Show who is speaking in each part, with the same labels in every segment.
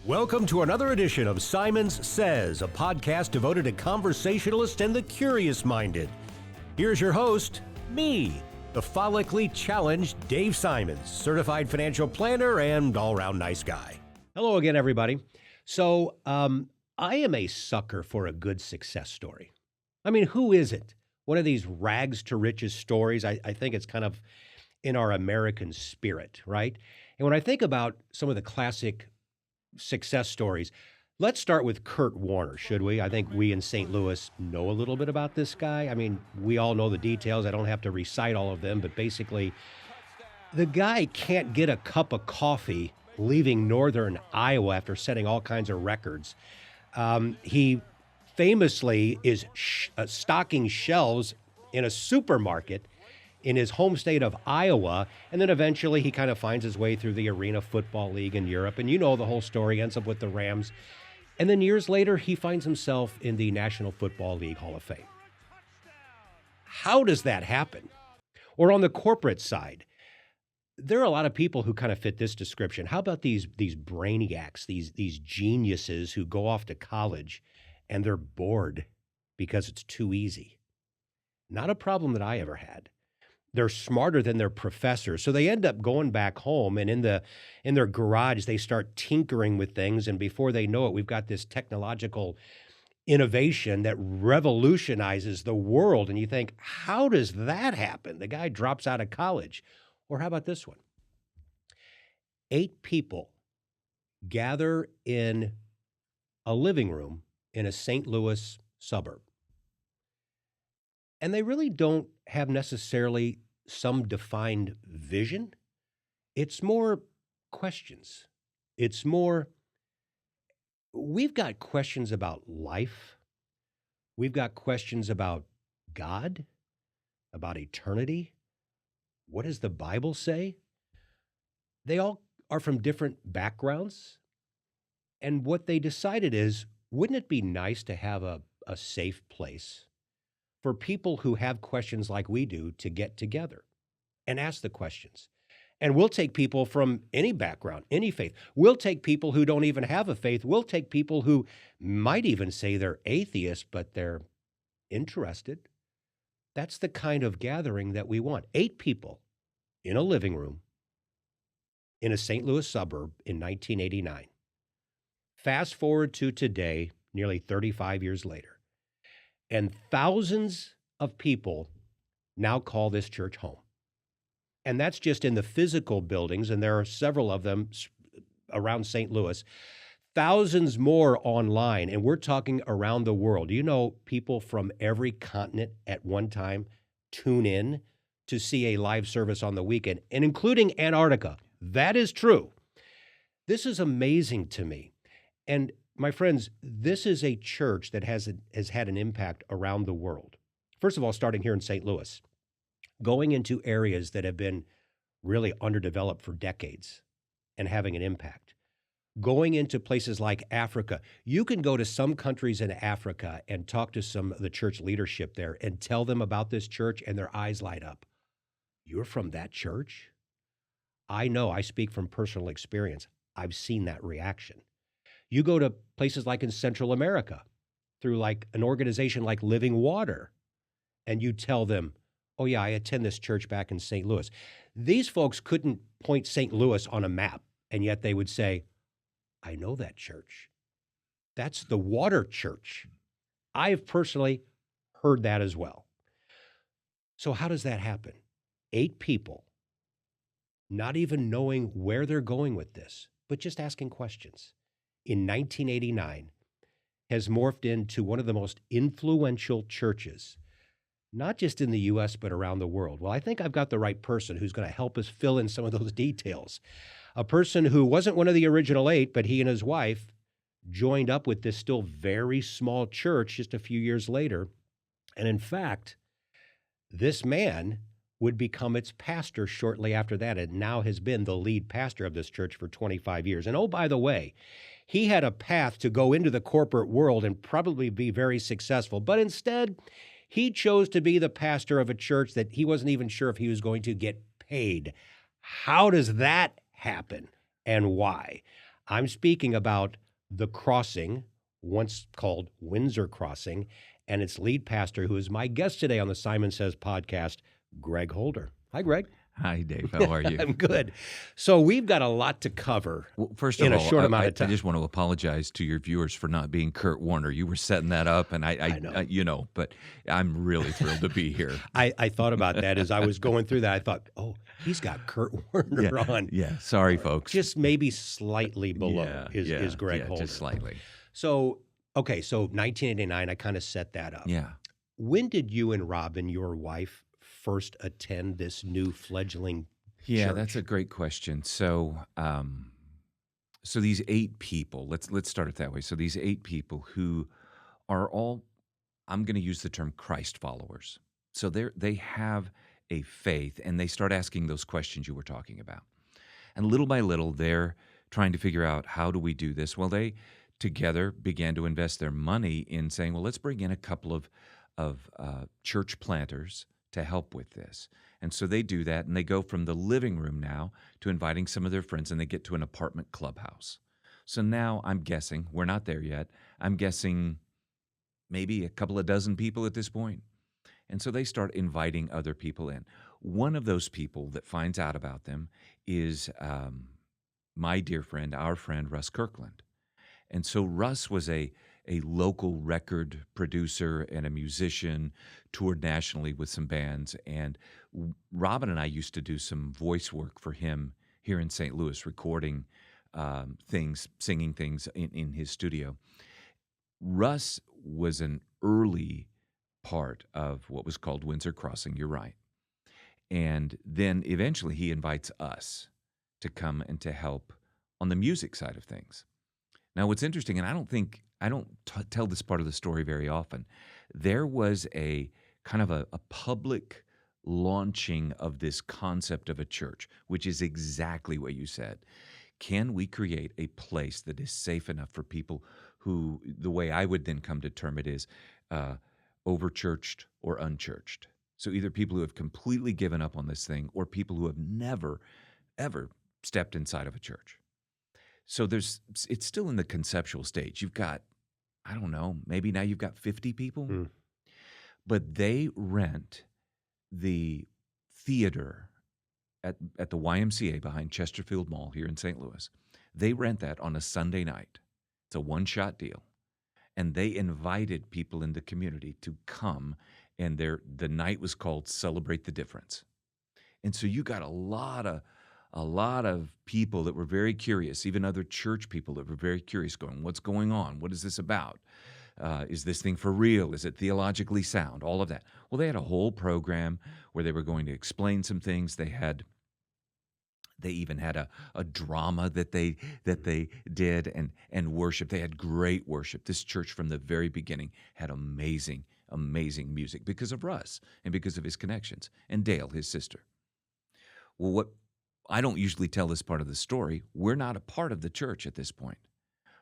Speaker 1: Welcome to another edition of Simons Says, a podcast devoted to conversationalists and the curious-minded. Here's your host, me, the follically challenged Dave Simons, certified financial planner and all-around nice guy. Hello again, everybody. So, I am a sucker for a good success story. I mean, who isn't? One of these rags to riches stories, I think it's kind of in our American spirit, right? And when I think about some of the classic success stories, let's start with Kurt Warner, should we? I think we in St. Louis know a little bit about this guy. I mean, we all know the details. I don't have to recite all of them, but basically, the guy can't get a cup of coffee leaving northern Iowa after setting all kinds of records. He famously is stocking shelves in a supermarket in his home state of Iowa, and then eventually he kind of finds his way through the Arena Football League in Europe, and you know the whole story, ends up with the Rams, and then years later he finds himself in the National Football League Hall of Fame. How does that happen? Or on the corporate side, there are a lot of people who kind of fit this description. How about these brainiacs, these geniuses who go off to college and they're bored because it's too easy? Not a problem that I ever had. They're smarter than their professors. So they end up going back home, and in their garage, they start tinkering with things. And before they know it, we've got this technological innovation that revolutionizes the world. And you think, how does that happen? The guy drops out of college. Or how about this one? 8 people gather in a living room in a St. Louis suburb. And they really don't have necessarily some defined vision. It's more questions. It's more, we've got questions about life. We've got questions about God, about eternity. What does the Bible say? They all are from different backgrounds. And what they decided is, wouldn't it be nice to have a safe place for people who have questions like we do to get together and ask the questions? And we'll take people from any background, any faith. We'll take people who don't even have a faith. We'll take people who might even say they're atheists, but they're interested. That's the kind of gathering that we want. 8 people in a living room in a St. Louis suburb in 1989. Fast forward to today, nearly 35 years later. And thousands of people now call this church home. And that's just in the physical buildings, and there are several of them around St. Louis. Thousands more online, and we're talking around the world. You know, people from every continent at one time tune in to see a live service on the weekend, and including Antarctica. That is true. This is amazing to me. And my friends, this is a church that has had an impact around the world. First of all, starting here in St. Louis, going into areas that have been really underdeveloped for decades and having an impact. Going into places like Africa. You can go to some countries in Africa and talk to some of the church leadership there and tell them about this church, and their eyes light up. You're from that church? I know, I speak from personal experience. I've seen that reaction. You go to places like in Central America through like an organization like Living Water, and you tell them, oh yeah, I attend this church back in St. Louis. These folks couldn't point St. Louis on a map, and yet they would say, I know that church. That's the Water Church. I've personally heard that as well. So how does that happen? 8 people, not even knowing where they're going with this, but just asking questions. In 1989, has morphed into one of the most influential churches, not just in the U.S., but around the world. Well, I think I've got the right person who's going to help us fill in some of those details. A person who wasn't one of the original 8, but he and his wife joined up with this still very small church just a few years later. And in fact, this man would become its pastor shortly after that, and now has been the lead pastor of this church for 25 years. And oh, by the way, he had a path to go into the corporate world and probably be very successful, but instead, he chose to be the pastor of a church that he wasn't even sure if he was going to get paid. How does that happen, and why? I'm speaking about the crossing, once called Windsor Crossing, and its lead pastor, who is my guest today on the Simon Says podcast, Greg Holder. Hi, Greg.
Speaker 2: Hi, Dave. How are you?
Speaker 1: I'm good. So we've got a lot to cover
Speaker 2: Well, first of
Speaker 1: in a
Speaker 2: all,
Speaker 1: short amount of
Speaker 2: I
Speaker 1: time.
Speaker 2: just want to apologize to your viewers for not being Kurt Warner. You were setting that up, and
Speaker 1: I know.
Speaker 2: but I'm really thrilled to be here.
Speaker 1: I thought about that as I was going through that. I thought, oh, he's got Kurt Warner on.
Speaker 2: Yeah. Sorry, folks.
Speaker 1: Just maybe slightly below is Greg Holder.
Speaker 2: Just slightly.
Speaker 1: So, okay, so 1989, I kind of set that up.
Speaker 2: Yeah.
Speaker 1: When did you and Robin, your wife, first attend this new fledgling
Speaker 2: Yeah,
Speaker 1: church?
Speaker 2: that's a great question. So, so these 8 people, let's start it that way. So these 8 people who are all, I'm going to use the term Christ followers. So they have a faith, and they start asking those questions you were talking about. And little by little, they're trying to figure out, how do we do this? Well, they together began to invest their money in saying, well, let's bring in a couple of church planters to help with this. And so they do that, and they go from the living room now to inviting some of their friends, and they get to an apartment clubhouse. So now I'm guessing, we're not there yet, I'm guessing maybe a couple of dozen people at this point. And so they start inviting other people in. One of those people that finds out about them is my dear friend, our friend, Russ Kirkland. And so Russ was a local record producer and a musician, toured nationally with some bands. And Robin and I used to do some voice work for him here in St. Louis, recording things, singing things in his studio. Russ was an early part of what was called Windsor Crossing, you're right. And then eventually he invites us to come and to help on the music side of things. Now, what's interesting, and I don't tell this part of the story very often, there was a kind of a public launching of this concept of a church, which is exactly what you said. Can we create a place that is safe enough for people who, the way I would then come to term it is, over-churched or unchurched? So either people who have completely given up on this thing, or people who have never, ever stepped inside of a church. So it's still in the conceptual stage. You've got, I don't know, maybe now you've got 50 people, but they rent the theater at the YMCA behind Chesterfield Mall here in St. Louis. They rent that on a Sunday night. It's a one-shot deal. And they invited people in the community to come, and the night was called Celebrate the Difference. And so you got a lot of people that were very curious, even other church people that were very curious, going, what's going on? What is this about? Is this thing for real? Is it theologically sound? All of that. Well, they had a whole program where they were going to explain some things. They even had a drama that they did, and worship. They had great worship. This church from the very beginning had amazing music because of Russ and because of his connections, and Dale, his sister. Well, what I don't usually tell this part of the story. We're not a part of the church at this point.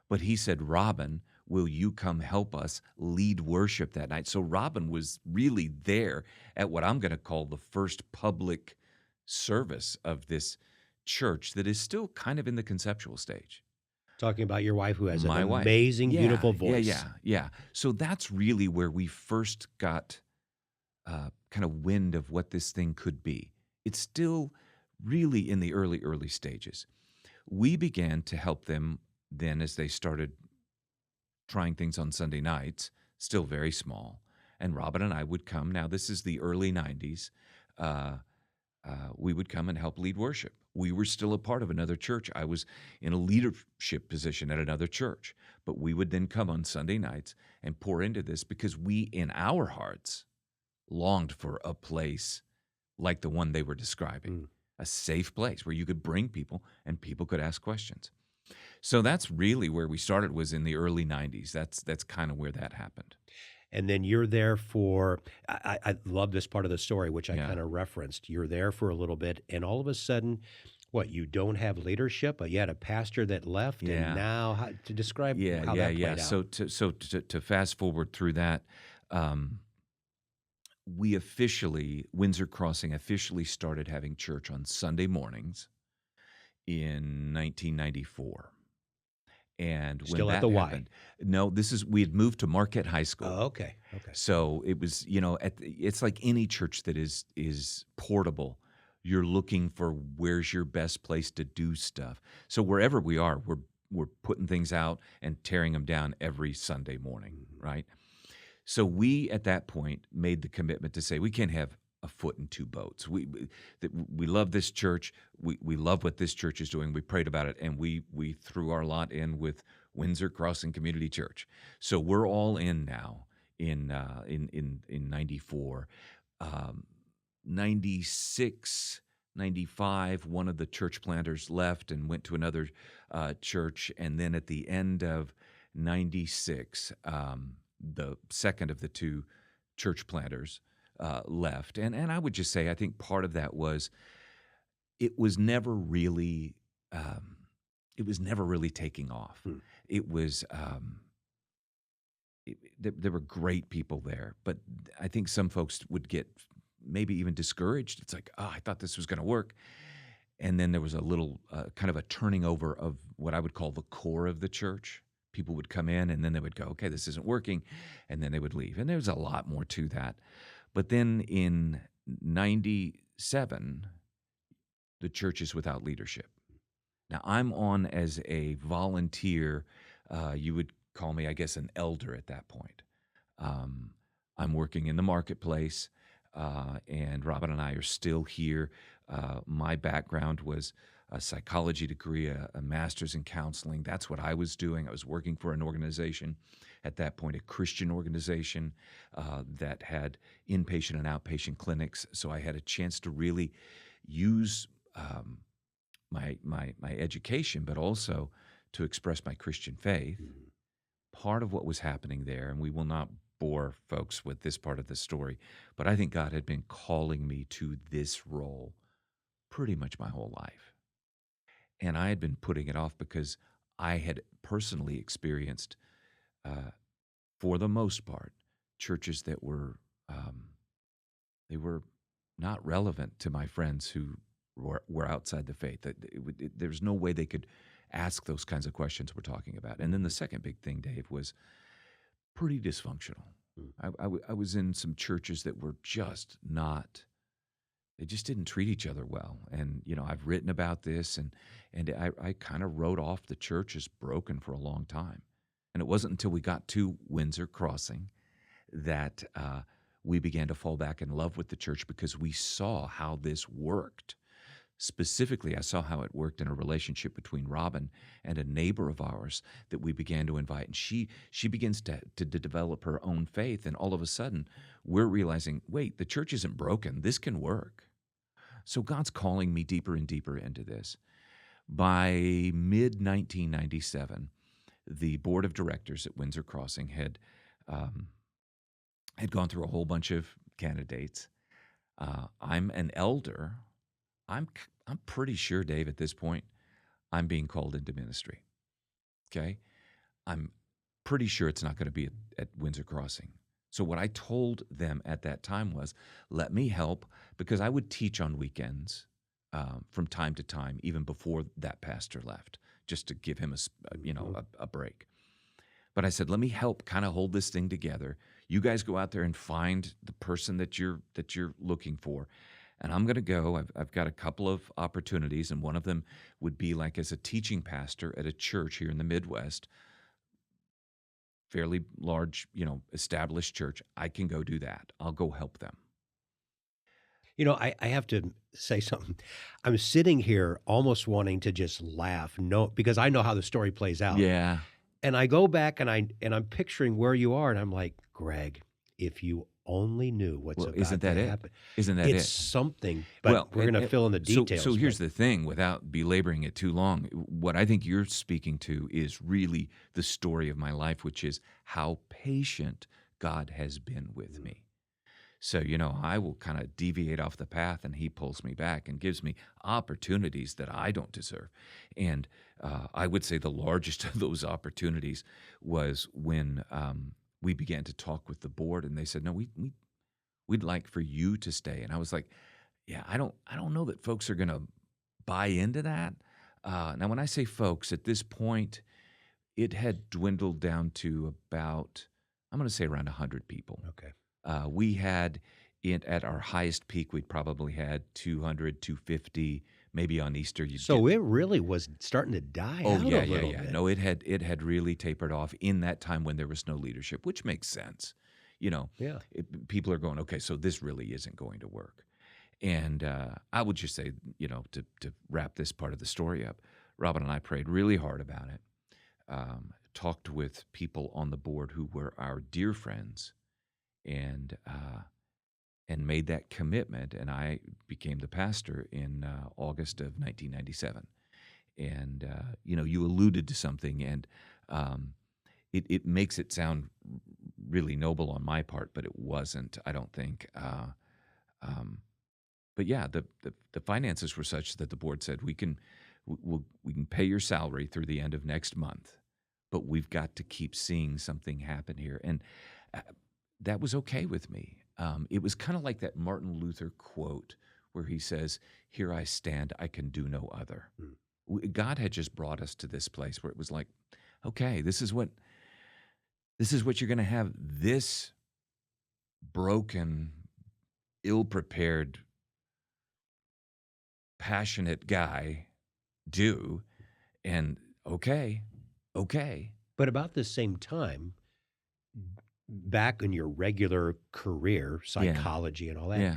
Speaker 2: But he said, Robin, will you come help us lead worship that night? So Robin was really there at what I'm going to call the first public service of this church that is still kind of in the conceptual stage.
Speaker 1: Talking about your wife, who has
Speaker 2: My
Speaker 1: an
Speaker 2: wife.
Speaker 1: amazing, beautiful voice.
Speaker 2: Yeah. So that's really where we first got kind of wind of what this thing could be. It's still really in the early stages. We began to help them then as they started trying things on Sunday nights, still very small. And Robin and I would come. Now, this is the early 90s. We would come and help lead worship. We were still a part of another church. I was in a leadership position at another church. But we would then come on Sunday nights and pour into this because we, in our hearts, longed for a place like the one they were describing. A safe place where you could bring people and people could ask questions. So that's really where we started, was in the early 90s. That's kind of where that happened.
Speaker 1: And then you're there for, I love this part of the story, which I kind of referenced. You're there for a little bit, and all of a sudden, you don't have leadership? You had a pastor that left, and now, to describe how that played out.
Speaker 2: So to fast forward through that, Windsor Crossing officially started having church on Sunday mornings in 1994. And when
Speaker 1: Still at the
Speaker 2: that
Speaker 1: Y.
Speaker 2: happened, no, we had moved to Marquette High School.
Speaker 1: Oh, okay. Okay.
Speaker 2: So it was, it's like any church that is portable. You're looking for where's your best place to do stuff. So wherever we are, we're putting things out and tearing them down every Sunday morning,
Speaker 1: Mhm.
Speaker 2: right? So we at that point made the commitment to say we can't have a foot in two boats. We love this church. We love what this church is doing. We prayed about it, and we threw our lot in with Windsor Crossing Community Church. So we're all in now in 94. Um, 96, 95, one of the church planters left and went to another church. And then at the end of 96, the second of the two church planters left. And I would just say, I think part of that was it was never really, um, it was never really taking off.
Speaker 1: Hmm.
Speaker 2: It was, there were great people there, but I think some folks would get maybe even discouraged. It's like, oh, I thought this was going to work. And then there was a little kind of a turning over of what I would call the core of the church. People would come in and then they would go, okay, this isn't working. And then they would leave. And there's a lot more to that. But then in 97, the church is without leadership. Now, I'm on as a volunteer. You would call me, I guess, an elder at that point. Um, I'm working in the marketplace, and Robin and I are still here. My background was a psychology degree, a master's in counseling. That's what I was doing. I was working for an organization at that point, a Christian organization that had inpatient and outpatient clinics. So I had a chance to really use my education, but also to express my Christian faith.
Speaker 1: Mhm.
Speaker 2: Part of what was happening there, and we will not bore folks with this part of the story, but I think God had been calling me to this role pretty much my whole life. And I had been putting it off because I had personally experienced, uh, for the most part, churches that um, they were not relevant to my friends who were outside the faith. That there's no way they could ask those kinds of questions we're talking about. And then the second big thing, Dave, was pretty dysfunctional.
Speaker 1: Mm.
Speaker 2: I was in some churches that were just not. They just didn't treat each other well. And I've written about this, and I kind of wrote off the church as broken for a long time. And it wasn't until we got to Windsor Crossing that we began to fall back in love with the church because we saw how this worked. Specifically, I saw how it worked in a relationship between Robin and a neighbor of ours that we began to invite. And she begins to develop her own faith. And all of a sudden, we're realizing, wait, the church isn't broken. This can work. So God's calling me deeper and deeper into this. By mid-1997, the board of directors at Windsor Crossing had gone through a whole bunch of candidates. I'm an elder. I'm pretty sure, Dave, at this point, I'm being called into ministry. Okay? I'm pretty sure it's not going to be at Windsor Crossing. So what I told them at that time was, let me help, because I would teach on weekends from time to time, even before that pastor left, just to give him a break. But I said, let me help kind of hold this thing together. You guys go out there and find the person that you're looking for. And I'm going to go. I've got a couple of opportunities, and one of them would be like as a teaching pastor at a church here in the Midwest, fairly large, established church. I can go do that. I'll go help them.
Speaker 1: I have to say something. I'm sitting here almost wanting to just laugh, no, because I know how the story plays out.
Speaker 2: Yeah.
Speaker 1: And I go back and I'm picturing where you are, and I'm like, Greg, if you only knew what's
Speaker 2: Well,
Speaker 1: about
Speaker 2: isn't that
Speaker 1: to
Speaker 2: it?
Speaker 1: happen.
Speaker 2: Isn't that
Speaker 1: It's
Speaker 2: it?
Speaker 1: something, but
Speaker 2: Well,
Speaker 1: we're going to fill in the details.
Speaker 2: So here's
Speaker 1: but-
Speaker 2: the thing, without belaboring it too long, what I think you're speaking to is really the story of my life, which is how patient God has been with me. So, I will kind of deviate off the path, and he pulls me back and gives me opportunities that I don't deserve. And I would say the largest of those opportunities was when we began to talk with the board, and they said, no, we'd like for you to stay. And I was like, yeah, I don't know that folks are going to buy into that. Now, when I say folks, at this point, it had dwindled down to about, I'm going to say around 100 people.
Speaker 1: Okay.
Speaker 2: We had it at our highest peak, we'd probably had 200, 250. Maybe on Easter you'd get.
Speaker 1: So it really was starting to die
Speaker 2: Oh
Speaker 1: out a
Speaker 2: yeah, yeah,
Speaker 1: little
Speaker 2: yeah.
Speaker 1: bit.
Speaker 2: No, it had really tapered off in that time when there was no leadership, which makes sense. You know,
Speaker 1: Yeah.
Speaker 2: people are going, okay, so this really isn't going to work. And I would just say, to wrap this part of the story up, Robin and I prayed really hard about it. Talked with people on the board who were our dear friends, and made that commitment. And I became the pastor in August of 1997. And you alluded to something, and it makes it sound really noble on my part, but it wasn't. I don't think. Um, but yeah, the finances were such that the board said we can pay your salary through the end of next month, but we've got to keep seeing something happen here, and uh, that was okay with me. It was kind of like that Martin Luther quote where he says, "Here I stand, I can do no other."
Speaker 1: Mm.
Speaker 2: God had just brought us to this place where it was like, okay, this is what you're going to have this broken, ill-prepared, passionate guy do, and okay.
Speaker 1: But about the same time, back in your regular career,
Speaker 2: Yeah,
Speaker 1: psychology and all that,
Speaker 2: yeah,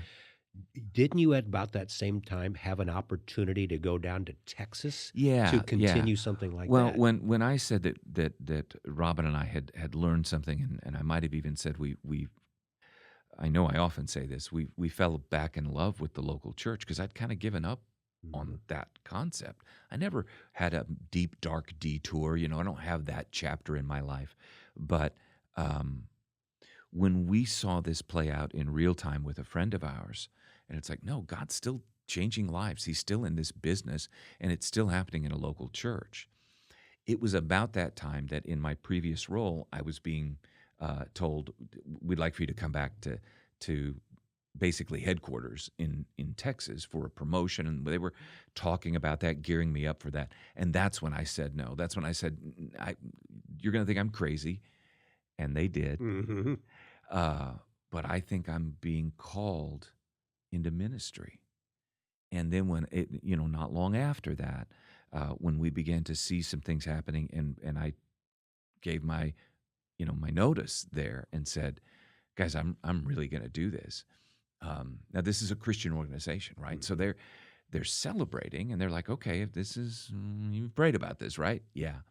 Speaker 1: didn't you at about that same time have an opportunity to go down to Texas to
Speaker 2: yeah.
Speaker 1: continue something like
Speaker 2: Well,
Speaker 1: that?
Speaker 2: when I said that Robin and I had learned something, and I might have even said we I know I often say this, we fell back in love with the local church because I'd kind of given up
Speaker 1: Mhm.
Speaker 2: on that concept. I never had a deep, dark detour. I don't have that chapter in my life. But um, when we saw this play out in real time with a friend of ours, and it's like, no, God's still changing lives. He's still in this business, and it's still happening in a local church. It was about that time that in my previous role, I was being told, we'd like for you to come back to basically headquarters in Texas for a promotion, and they were talking about that, gearing me up for that. And that's when I said no. That's when I said, "You're going to think I'm crazy," and they did.
Speaker 1: Mhm.
Speaker 2: Uh, but I think I'm being called into ministry. And then when it, not long after that, when we began to see some things happening, and I gave my notice there and said, "Guys, I'm really going to do this." Now this is a Christian organization, right? So
Speaker 1: Mhm.
Speaker 2: they're celebrating, and they're like, "Okay, if this is you've prayed about this, right?" Yeah,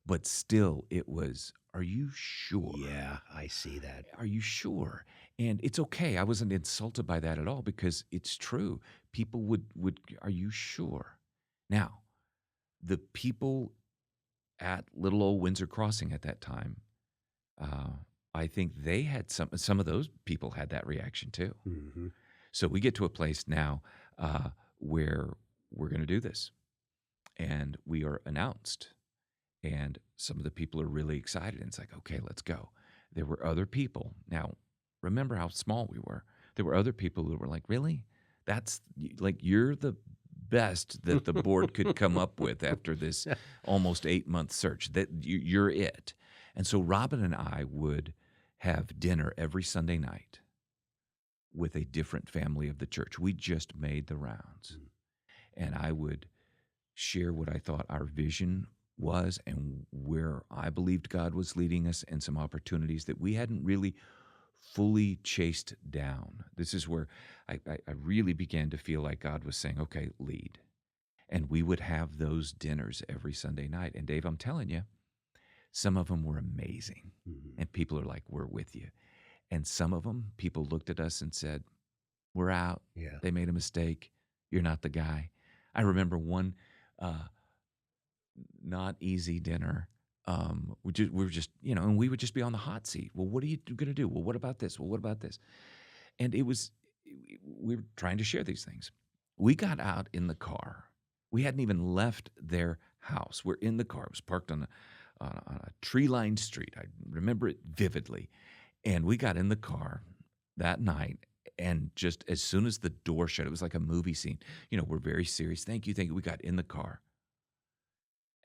Speaker 2: but still, it was, "Are you sure?
Speaker 1: Yeah, I see that.
Speaker 2: Are you sure?" And it's okay. I wasn't insulted by that at all because it's true. People would, "Are you sure?" Now, the people at little old Windsor Crossing at that time, uh, I think they had some of those people had that reaction too.
Speaker 1: Mhm.
Speaker 2: So we get to a place now where we're going to do this, and we are announced, and some of the people are really excited. And it's like, okay, let's go. There were other people. Now, remember how small we were. There were other people who were like, really? That's like, you're the best that the board could come up with after this almost 8-month search. That you're it. And so Robin and I would have dinner every Sunday night with a different family of the church. We just made the rounds. And I would share what I thought our vision was and where I believed God was leading us, and some opportunities that we hadn't really fully chased down. This is where I really began to feel like God was saying, okay, lead. And we would have those dinners every Sunday night. And Dave, I'm telling you, some of them were amazing.
Speaker 1: Mhm.
Speaker 2: And people are like, we're with you. And some of them, people looked at us and said, we're out.
Speaker 1: Yeah.
Speaker 2: They made a mistake. You're not the guy. I remember one uh, not easy dinner. We were just, and we would just be on the hot seat. Well, what are you going to do? Well, what about this? Well, what about this? And we were trying to share these things. We got out in the car. We hadn't even left their house. We're in the car. It was parked on a tree-lined street. I remember it vividly. And we got in the car that night, and just as soon as the door shut, it was like a movie scene. We're very serious. Thank you, thank you. We got in the car,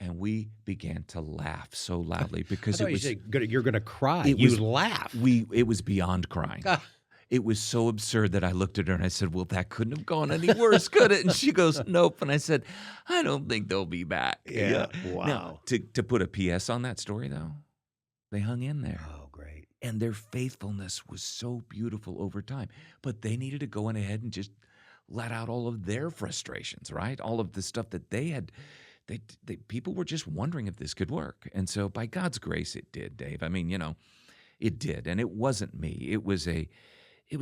Speaker 2: and we began to laugh so loudly
Speaker 1: I
Speaker 2: because
Speaker 1: thought
Speaker 2: it
Speaker 1: you
Speaker 2: was
Speaker 1: said you're gonna cry.
Speaker 2: it
Speaker 1: You
Speaker 2: was
Speaker 1: laughed.
Speaker 2: it was beyond crying.
Speaker 1: Ah.
Speaker 2: It was so absurd that I looked at her and I said, "Well, that couldn't have gone any worse, could it?" And she goes, "Nope." And I said, "I don't think they'll be back." Yeah.
Speaker 1: Yeah,
Speaker 2: Now,
Speaker 1: wow.
Speaker 2: to put a PS on that story though, they hung in there.
Speaker 1: Oh, great.
Speaker 2: And their faithfulness was so beautiful over time. But they needed to go on ahead and just let out all of their frustrations, right? All of the stuff that they had. People were just wondering if this could work. And so by God's grace, it did, Dave. I mean, it did. And it wasn't me. It was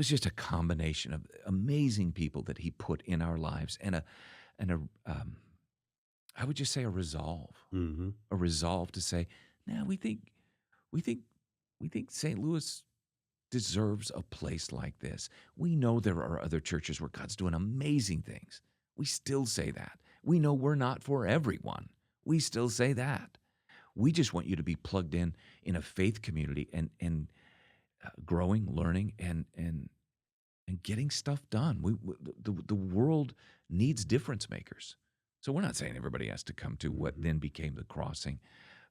Speaker 2: just a combination of amazing people that he put in our lives and I would just say
Speaker 1: Mhm.
Speaker 2: a resolve to say, "Nah, we think we think St. Louis deserves a place like this. We know there are other churches where God's doing amazing things. We still say that. We know we're not for everyone. We still say that. We just want you to be plugged in a faith community and growing, learning, and getting stuff done. The world needs difference makers. So we're not saying everybody has to come to what
Speaker 1: Mhm.
Speaker 2: then became the crossing,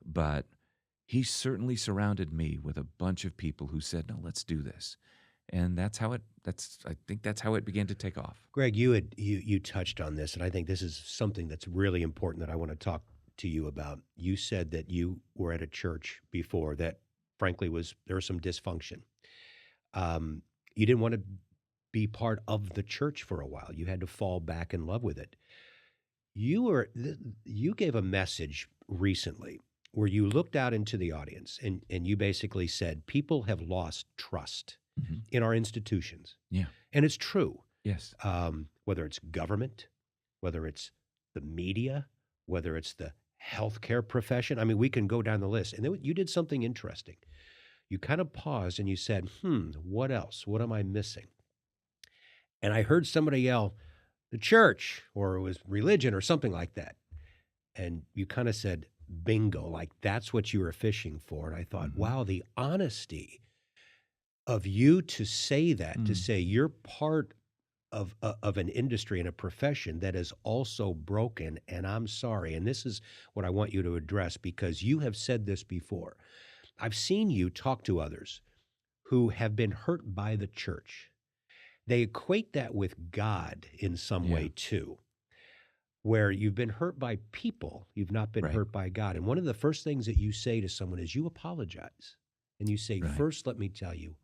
Speaker 2: but he certainly surrounded me with a bunch of people who said, "No, let's do this." And I think that's how it began to take off.
Speaker 1: Greg, you touched on this, and I think this is something that's really important that I wanna talk to you about. You said that you were at a church before that, frankly, there was some dysfunction. You didn't wanna be part of the church for a while. You had to fall back in love with it. You gave a message recently where you looked out into the audience and you basically said, "People have lost trust
Speaker 2: Mhm.
Speaker 1: in our institutions."
Speaker 2: Yeah.
Speaker 1: And it's true.
Speaker 2: Yes.
Speaker 1: Whether it's government, whether it's the media, whether it's the healthcare profession. I mean, we can go down the list. And then you did something interesting. You kind of paused and you said, what else? What am I missing? And I heard somebody yell, the church, or it was religion or something like that. And you kind of said, bingo, like that's what you were fishing for. And I thought,
Speaker 2: Mhm.
Speaker 1: wow, the honesty of you to say that, to
Speaker 2: Mm.
Speaker 1: say you're part of an industry and a profession that is also broken, and I'm sorry. And this is what I want you to address because you have said this before. I've seen you talk to others who have been hurt by the church. They equate that with God in some
Speaker 2: Yeah.
Speaker 1: way too, where you've been hurt by people, you've not been
Speaker 2: Right.
Speaker 1: hurt by God. And one of the first things that you say to someone is you apologize. And you say,
Speaker 2: Right.
Speaker 1: first, let me tell you,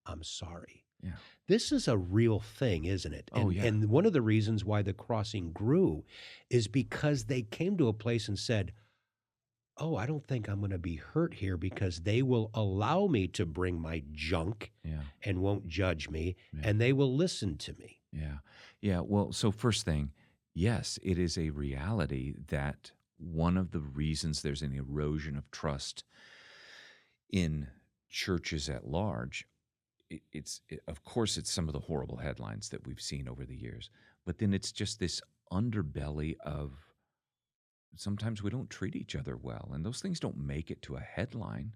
Speaker 1: I'm sorry.
Speaker 2: Yeah.
Speaker 1: This is a real thing, isn't it?
Speaker 2: Oh,
Speaker 1: And
Speaker 2: yeah.
Speaker 1: and one of the reasons why the crossing grew is because they came to a place and said, "Oh, I don't think I'm gonna be hurt here because they will allow me to bring my junk
Speaker 2: Yeah.
Speaker 1: and won't judge me,
Speaker 2: Yeah.
Speaker 1: and they will listen to me."
Speaker 2: Yeah. Yeah. Well, so first thing, yes, it is a reality that one of the reasons there's an erosion of trust in churches at large, of course, it's some of the horrible headlines that we've seen over the years, but then it's just this underbelly of sometimes we don't treat each other well, and those things don't make it to a headline,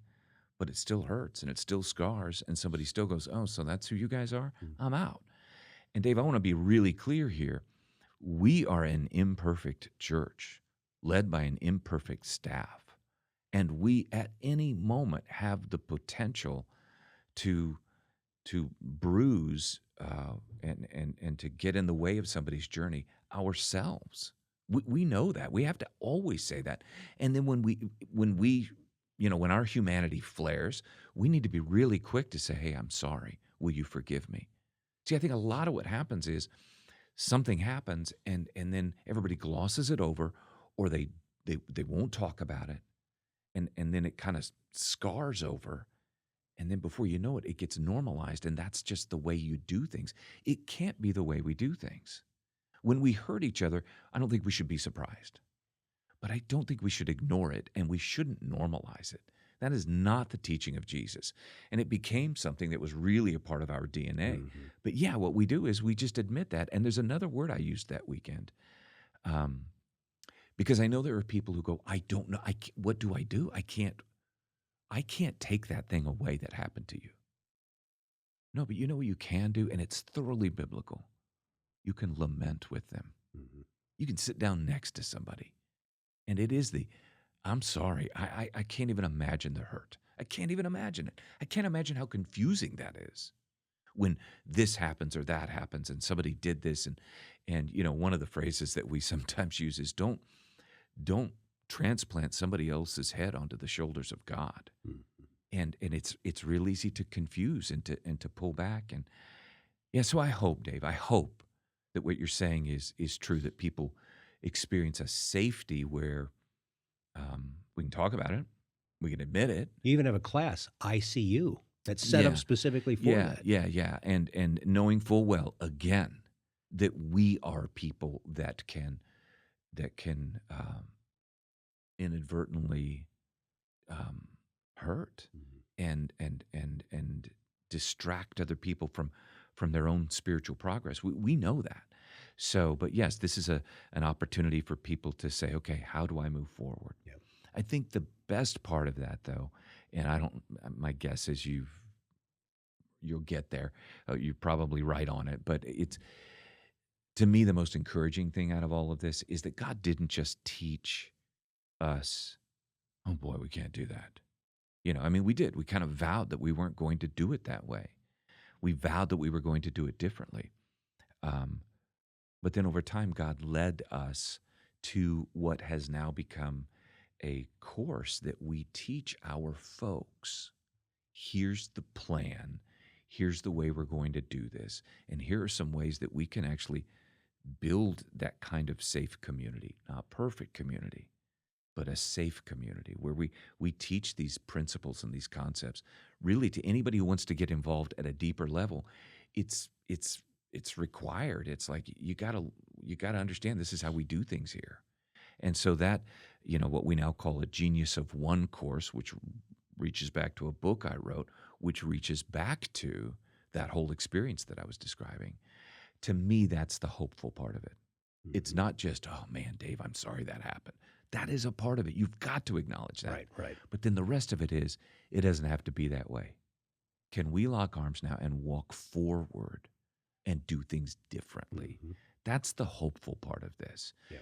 Speaker 2: but it still hurts and it still scars, and somebody still goes, "Oh, so that's who you guys are?
Speaker 1: Mm.
Speaker 2: I'm out." And Dave, I want to be really clear here. We are an imperfect church led by an imperfect staff. And we at any moment have the potential to bruise and to get in the way of somebody's journey ourselves. We know that. We have to always say that. And then when our humanity flares, we need to be really quick to say, "Hey, I'm sorry. Will you forgive me?" See, I think a lot of what happens is something happens and then everybody glosses it over or they won't talk about it and then it kind of scars over and then before you know it, it gets normalized and that's just the way you do things. It can't be the way we do things. When we hurt each other, I don't think we should be surprised. But I don't think we should ignore it and we shouldn't normalize it. That is not the teaching of Jesus. And it became something that was really a part of our DNA.
Speaker 1: Mhm.
Speaker 2: But yeah, what we do is we just admit that. And there's another word I used that weekend. Um, because I know there are people who go, "I don't know. What do I do? I can't take that thing away that happened to you." No, but you know what you can do? And it's thoroughly biblical. You can lament with them.
Speaker 1: Mhm.
Speaker 2: You can sit down next to somebody. And it is I'm sorry. I can't even imagine the hurt. I can't even imagine it. I can't imagine how confusing that is when this happens or that happens and somebody did this and one of the phrases that we sometimes use is don't transplant somebody else's head onto the shoulders of God.
Speaker 1: Mm.
Speaker 2: And it's real easy to confuse and to pull back. And yeah, so I hope, Dave, I hope that what you're saying is true, that people experience a safety where we can talk about it, we can admit it.
Speaker 1: You even have a class, ICU, that's set up
Speaker 2: Yeah,
Speaker 1: specifically for
Speaker 2: yeah,
Speaker 1: that.
Speaker 2: yeah. And knowing full well again that we are people that can inadvertently um, hurt
Speaker 1: Mhm.
Speaker 2: and distract other people from their own spiritual progress. We know that. So, but yes, this is an opportunity for people to say, okay, how do I move forward?
Speaker 1: Yeah.
Speaker 2: I think the best part of that, though, and I don't. My guess is you'll get there. You're probably right on it, but it's to me the most encouraging thing out of all of this is that God didn't just teach us. Oh boy, we can't do that. I mean, we did. We kind of vowed that we weren't going to do it that way. We vowed that we were going to do it differently. Um, but then over time, God led us to what has now become a course that we teach our folks. Here's the plan. Here's the way we're going to do this. And here are some ways that we can actually build that kind of safe community, not perfect community, but a safe community where we teach these principles and these concepts really to anybody who wants to get involved at a deeper level. It's required. It's like you gotta understand this is how we do things here. And so that, what we now call a Genius of One course, which reaches back to a book I wrote, which reaches back to that whole experience that I was describing. To me, that's the hopeful part of it. It's
Speaker 1: Mhm.
Speaker 2: not just, oh man, Dave, I'm sorry that happened. That is a part of it. You've got to acknowledge that.
Speaker 1: Right, right.
Speaker 2: But then the rest of it is, it doesn't have to be that way. Can we lock arms now and walk forward and do things differently?
Speaker 1: Mhm.
Speaker 2: That's the hopeful part of this.
Speaker 1: Yeah.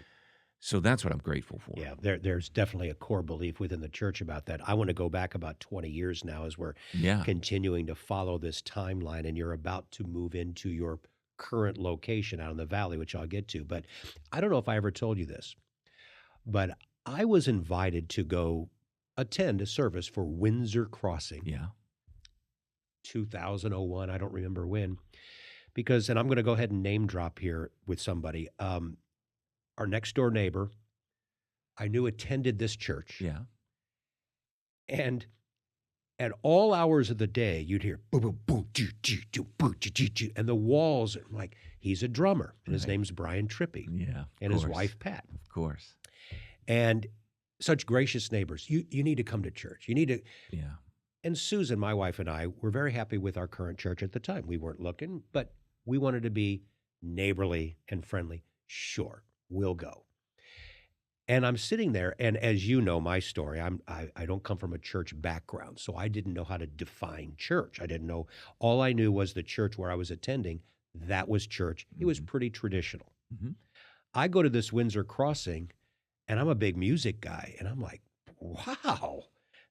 Speaker 2: So that's what I'm grateful for.
Speaker 1: Yeah, there's definitely a core belief within the church about that. I want to go back about 20 years now as we're
Speaker 2: Yeah.
Speaker 1: continuing to follow this timeline, and you're about to move into your current location out in the valley, which I'll get to. But I don't know if I ever told you this, but I was invited to go attend a service for Windsor Crossing,
Speaker 2: Yeah.
Speaker 1: 2001. I don't remember when, because, and I'm going to go ahead and name drop here with somebody. Our next door neighbor, I knew attended this church.
Speaker 2: Yeah.
Speaker 1: And at all hours of the day, you'd hear boom, boom, boom, choo, choo, choo, boom, choo, choo, choo, and the walls. I'm like, he's a drummer, and his
Speaker 2: Right.
Speaker 1: name's Brian Trippy,
Speaker 2: Yeah.
Speaker 1: and his wife Pat,
Speaker 2: Of course.
Speaker 1: and such gracious neighbors. You need to come to church. You need to.
Speaker 2: Yeah.
Speaker 1: And Susan, my wife, and I were very happy with our current church at the time. We weren't looking, but we wanted to be neighborly and friendly. Sure, we'll go. And I'm sitting there, and as you know my story, I don't come from a church background, so I didn't know how to define church. I didn't know. All I knew was the church where I was attending. That was church. It was
Speaker 2: Mhm.
Speaker 1: pretty traditional.
Speaker 2: Mhm.
Speaker 1: I go to this Windsor Crossing, and I'm a big music guy, and I'm like, wow,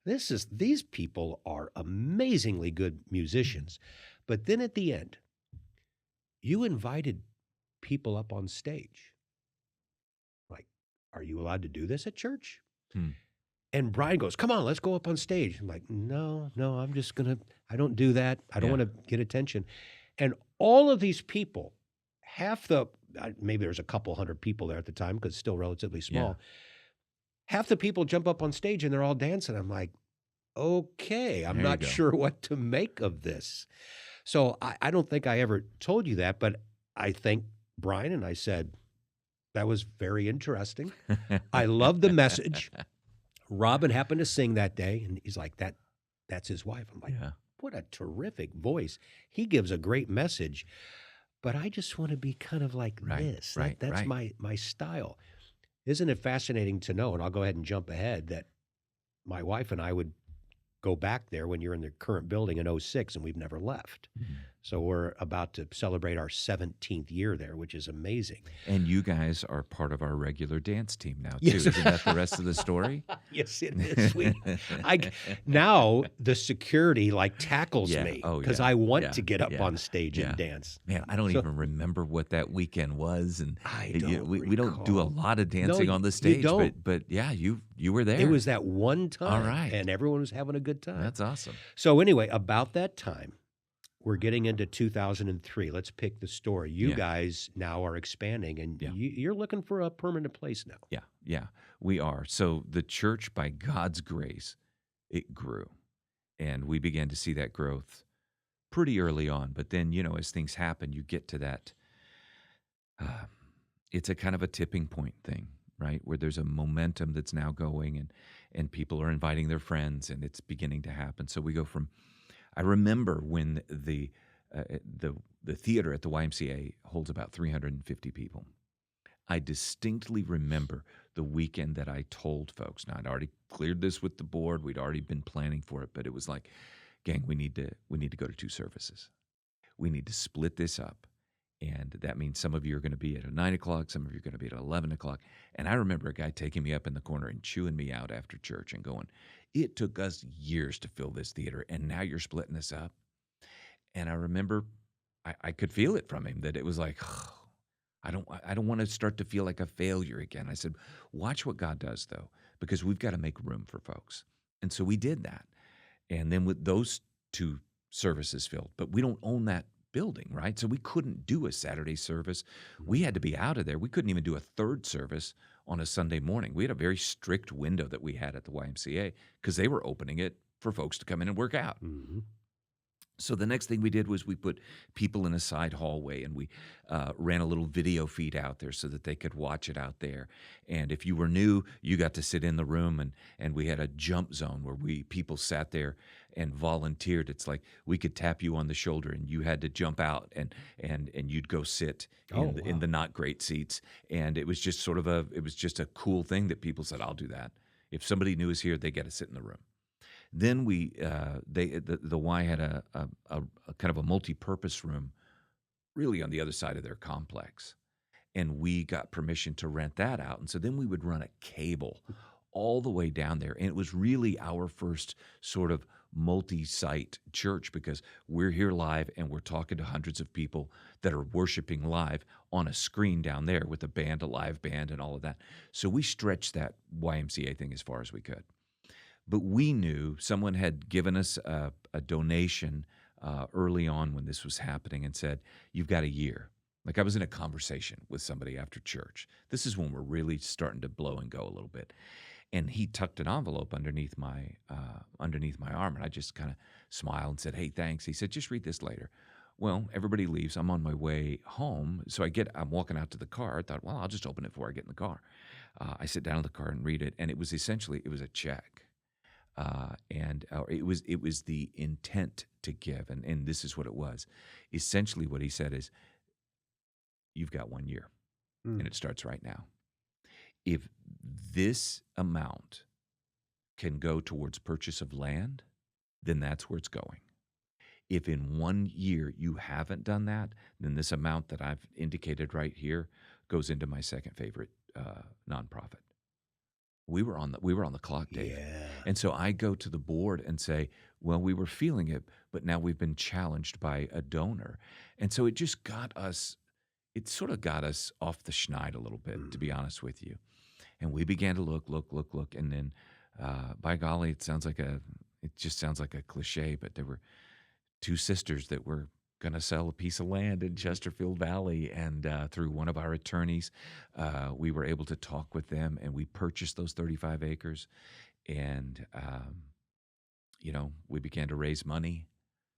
Speaker 1: these people are amazingly good musicians. But then at the end, you invited people up on stage. Like, are you allowed to do this at church?
Speaker 2: Hmm.
Speaker 1: And Brian goes, come on, let's go up on stage. I'm like, no, I'm just going to, I don't do that. I don't
Speaker 2: Yeah.
Speaker 1: want to get attention. And all of these people, maybe there's a couple hundred people there at the time because it's still relatively small. Half the people jump up on stage and they're all dancing. I'm like, okay, I'm
Speaker 2: There you
Speaker 1: not
Speaker 2: go.
Speaker 1: sure what to make of this. So I don't think I ever told you that, but I thanked Brian and I said, that was very interesting. I love the message. Robin happened to sing that day, and he's like, that's his wife. I'm like,
Speaker 2: Yeah.
Speaker 1: what a terrific voice. He gives a great message, but I just want to be kind of like
Speaker 2: Right,
Speaker 1: this.
Speaker 2: right,
Speaker 1: That's
Speaker 2: right.
Speaker 1: my style. Isn't it fascinating to know, and I'll go ahead and jump ahead, that my wife and I would go back there when you're in the current building in '06, and we've never left.
Speaker 2: Mhm.
Speaker 1: So we're about to celebrate our 17th year there, which is amazing.
Speaker 2: And you guys are part of our regular dance team now too.
Speaker 1: Yes.
Speaker 2: Isn't that the rest of the story?
Speaker 1: Yes, it is. I now the security like tackles
Speaker 2: Yeah.
Speaker 1: me
Speaker 2: Oh,
Speaker 1: because
Speaker 2: yeah.
Speaker 1: I want
Speaker 2: Yeah.
Speaker 1: to get up
Speaker 2: Yeah.
Speaker 1: on stage and
Speaker 2: Yeah.
Speaker 1: dance.
Speaker 2: Man, I don't
Speaker 1: So
Speaker 2: even remember what that weekend was, and
Speaker 1: I
Speaker 2: y
Speaker 1: don't
Speaker 2: we don't do a
Speaker 1: recall.
Speaker 2: lot of
Speaker 1: No,
Speaker 2: dancing on the
Speaker 1: you
Speaker 2: stage,
Speaker 1: don't.
Speaker 2: but yeah, you were
Speaker 1: It
Speaker 2: there.
Speaker 1: was that one
Speaker 2: All
Speaker 1: time,
Speaker 2: right.
Speaker 1: and everyone was having a good time.
Speaker 2: That's awesome.
Speaker 1: So anyway, about that time, we're getting into 2003. Let's pick the story. You
Speaker 2: Yeah.
Speaker 1: guys now are expanding, and
Speaker 2: Yeah.
Speaker 1: you're looking for a permanent place now.
Speaker 2: Yeah. Yeah. We are. So the church, by God's grace, it grew, and we began to see that growth pretty early on. But then, as things happen, you get to that. Uh, it's a kind of a tipping point thing, right? Where there's a momentum that's now going, and people are inviting their friends, and it's beginning to happen. So we go from. I remember when the theater at the YMCA holds about 350 people. I distinctly remember the weekend that I told folks. Now I'd already cleared this with the board. We'd already been planning for it, but it was like, gang, we need to go to two services. We need to split this up. And that means some of you are going to be at 9 o'clock, some of you are going to be at 11 o'clock. And I remember a guy taking me up in the corner and chewing me out after church and going, "It took us years to fill this theater, and now you're splitting this up." And I remember I could feel it from him that it was like, I don't want to start to feel like a failure again. I said, watch what God does though, because we've got to make room for folks. And so we did that. And then with those two services filled, but we don't own that building, right? So we couldn't do a Saturday service. We had to be out of there. We couldn't even do a third service on a Sunday morning. We had a very strict window that we had at the YMCA because they were opening it for folks to come in and work out.
Speaker 1: Mm-hmm.
Speaker 2: So the next thing we did was we put people in a side hallway, and we ran a little video feed out there so that they could watch it out there. And if you were new, you got to sit in the room, and we had a jump zone where people sat there and volunteered. It's like we could tap you on the shoulder, and you had to jump out, and you'd go sit
Speaker 1: Oh,
Speaker 2: in
Speaker 1: wow.
Speaker 2: the not great seats. And it was just a cool thing that people said, "I'll do that." If somebody new is here, they get to sit in the room. Then the Y had a kind of a multi-purpose room, really on the other side of their complex, and we got permission to rent that out. And so then we would run a cable all the way down there, and it was really our first sort of multi-site church because we're here live and we're talking to hundreds of people that are worshiping live on a screen down there with a live band, and all of that. So we stretched that YMCA thing as far as we could. But we knew someone had given us a donation early on when this was happening and said, "You've got a year." Like I was in a conversation with somebody after church. This is when we're really starting to blow and go a little bit. And he tucked an envelope underneath my arm, and I just kind of smiled and said, "Hey, thanks." He said, "Just read this later." Well, everybody leaves. I'm on my way home, so I'm walking out to the car. I thought, well, I'll just open it before I get in the car. I sit down in the car and read it, and it was a check. And it was the intent to give, and this is what it was. Essentially, what he said is, "You've got 1 year, and
Speaker 1: Mm.
Speaker 2: it starts right now. If this amount can go towards purchase of land, then that's where it's going. If in 1 year you haven't done that, then this amount that I've indicated right here goes into my second favorite nonprofit." We were on the clock, Dave.
Speaker 1: Yeah.
Speaker 2: And so I go to the board and say, "Well, we were feeling it, but now we've been challenged by a donor." And so it sort of got us off the schneid a little bit, to be
Speaker 1: Mhm.
Speaker 2: honest with you. And we began to look, and then, by golly, it just sounds like a cliche, but there were two sisters that were going to sell a piece of land in Chesterfield Valley. And through one of our attorneys, we were able to talk with them, and we purchased those 35 acres. And, we began to raise money.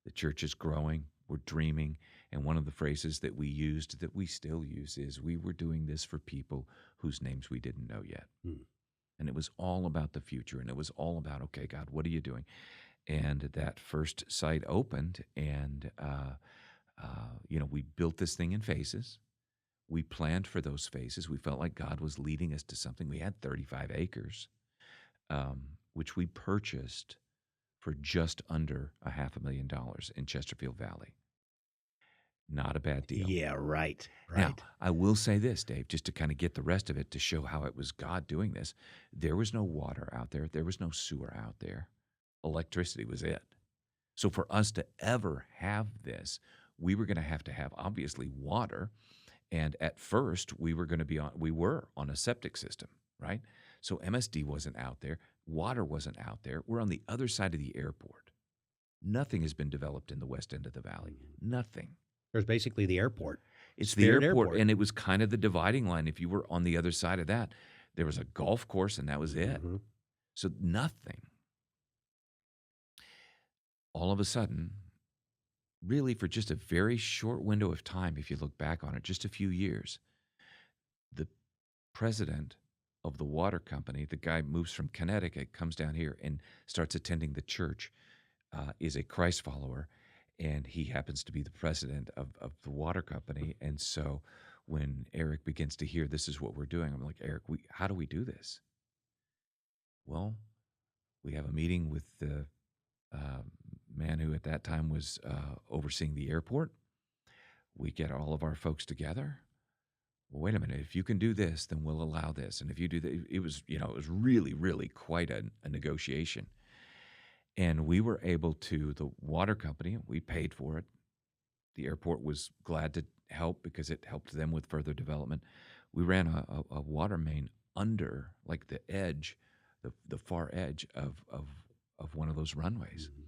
Speaker 2: The church is growing. We're dreaming. And one of the phrases that we used, that we still use, is we were doing this for people whose names we didn't know yet.
Speaker 1: Mm.
Speaker 2: And it was all about the future. And it was all about, okay, God, what are you doing? And that first site opened, and we built this thing in phases. We planned for those phases. We felt like God was leading us to something. We had 35 acres, which we purchased for just under $500,000 in Chesterfield Valley. Not a bad deal.
Speaker 1: Yeah, right,
Speaker 2: Now,
Speaker 1: right.
Speaker 2: I will say this, Dave, just to kind of get the rest of it to show how it was God doing this. There was no water out there. There was no sewer out there. Electricity was it. So for us to ever have this, we were going to have obviously water. And at first we were on a septic system, right? So MSD wasn't out there. Water wasn't out there. We're on the other side of the airport. Nothing has been developed in the west end of the valley. Nothing.
Speaker 1: There's basically the airport,
Speaker 2: It's the
Speaker 1: Spirit
Speaker 2: airport,
Speaker 1: Airport.
Speaker 2: and it was kind of the dividing line. If you were on the other side of that, there was a golf course, and that was it.
Speaker 1: Mhm.
Speaker 2: So nothing. All of a sudden, really for just a very short window of time, if you look back on it, just a few years, the president of the water company, the guy moves from Connecticut, comes down here and starts attending the church, is a Christ follower, and he happens to be the president of the water company. And so when Eric begins to hear this is what we're doing, I'm like, Eric, how do we do this? Well, we have a meeting with the uh, man who at that time was overseeing the airport. We get all of our folks together. Well, wait a minute. If you can do this, then we'll allow this. And if you do that, it was, it was really, really quite a negotiation. And we were able to, the water company, we paid for it. The airport was glad to help because it helped them with further development. We ran a water main under, like the edge, the far edge of one of those runways.
Speaker 1: Mhm.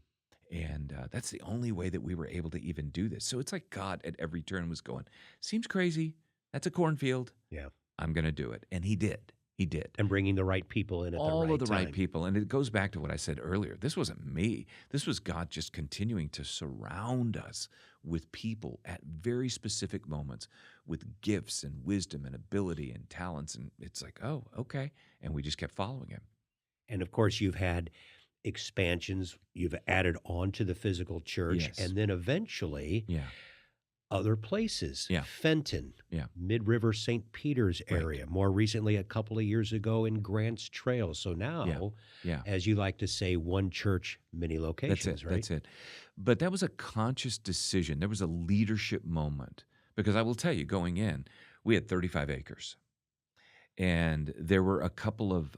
Speaker 2: And that's the only way that we were able to even do this. So it's like God at every turn was going, seems crazy. That's a cornfield.
Speaker 1: Yeah.
Speaker 2: I'm going to do it. And he did. He did.
Speaker 1: And bringing the right people in at the
Speaker 2: All
Speaker 1: right
Speaker 2: of the right
Speaker 1: time.
Speaker 2: people. And it goes back to what I said earlier. This wasn't me. This was God just continuing to surround us with people at very specific moments with gifts and wisdom and ability and talents. And it's like, oh, okay. And we just kept following him.
Speaker 1: And of course, you've had expansions, you've added on to the physical church,
Speaker 2: Yes.
Speaker 1: and then eventually
Speaker 2: Yeah.
Speaker 1: other places.
Speaker 2: Yeah.
Speaker 1: Fenton,
Speaker 2: Yeah.
Speaker 1: Mid-River St. Peter's
Speaker 2: Right.
Speaker 1: area, more recently a couple of years ago in Grants Trail. So now,
Speaker 2: Yeah.
Speaker 1: as you like to say, one church, many
Speaker 2: That's
Speaker 1: locations,
Speaker 2: it.
Speaker 1: right?
Speaker 2: That's it. But that was a conscious decision. There was a leadership moment because I will tell you, going in, we had 35 acres, and there were a couple of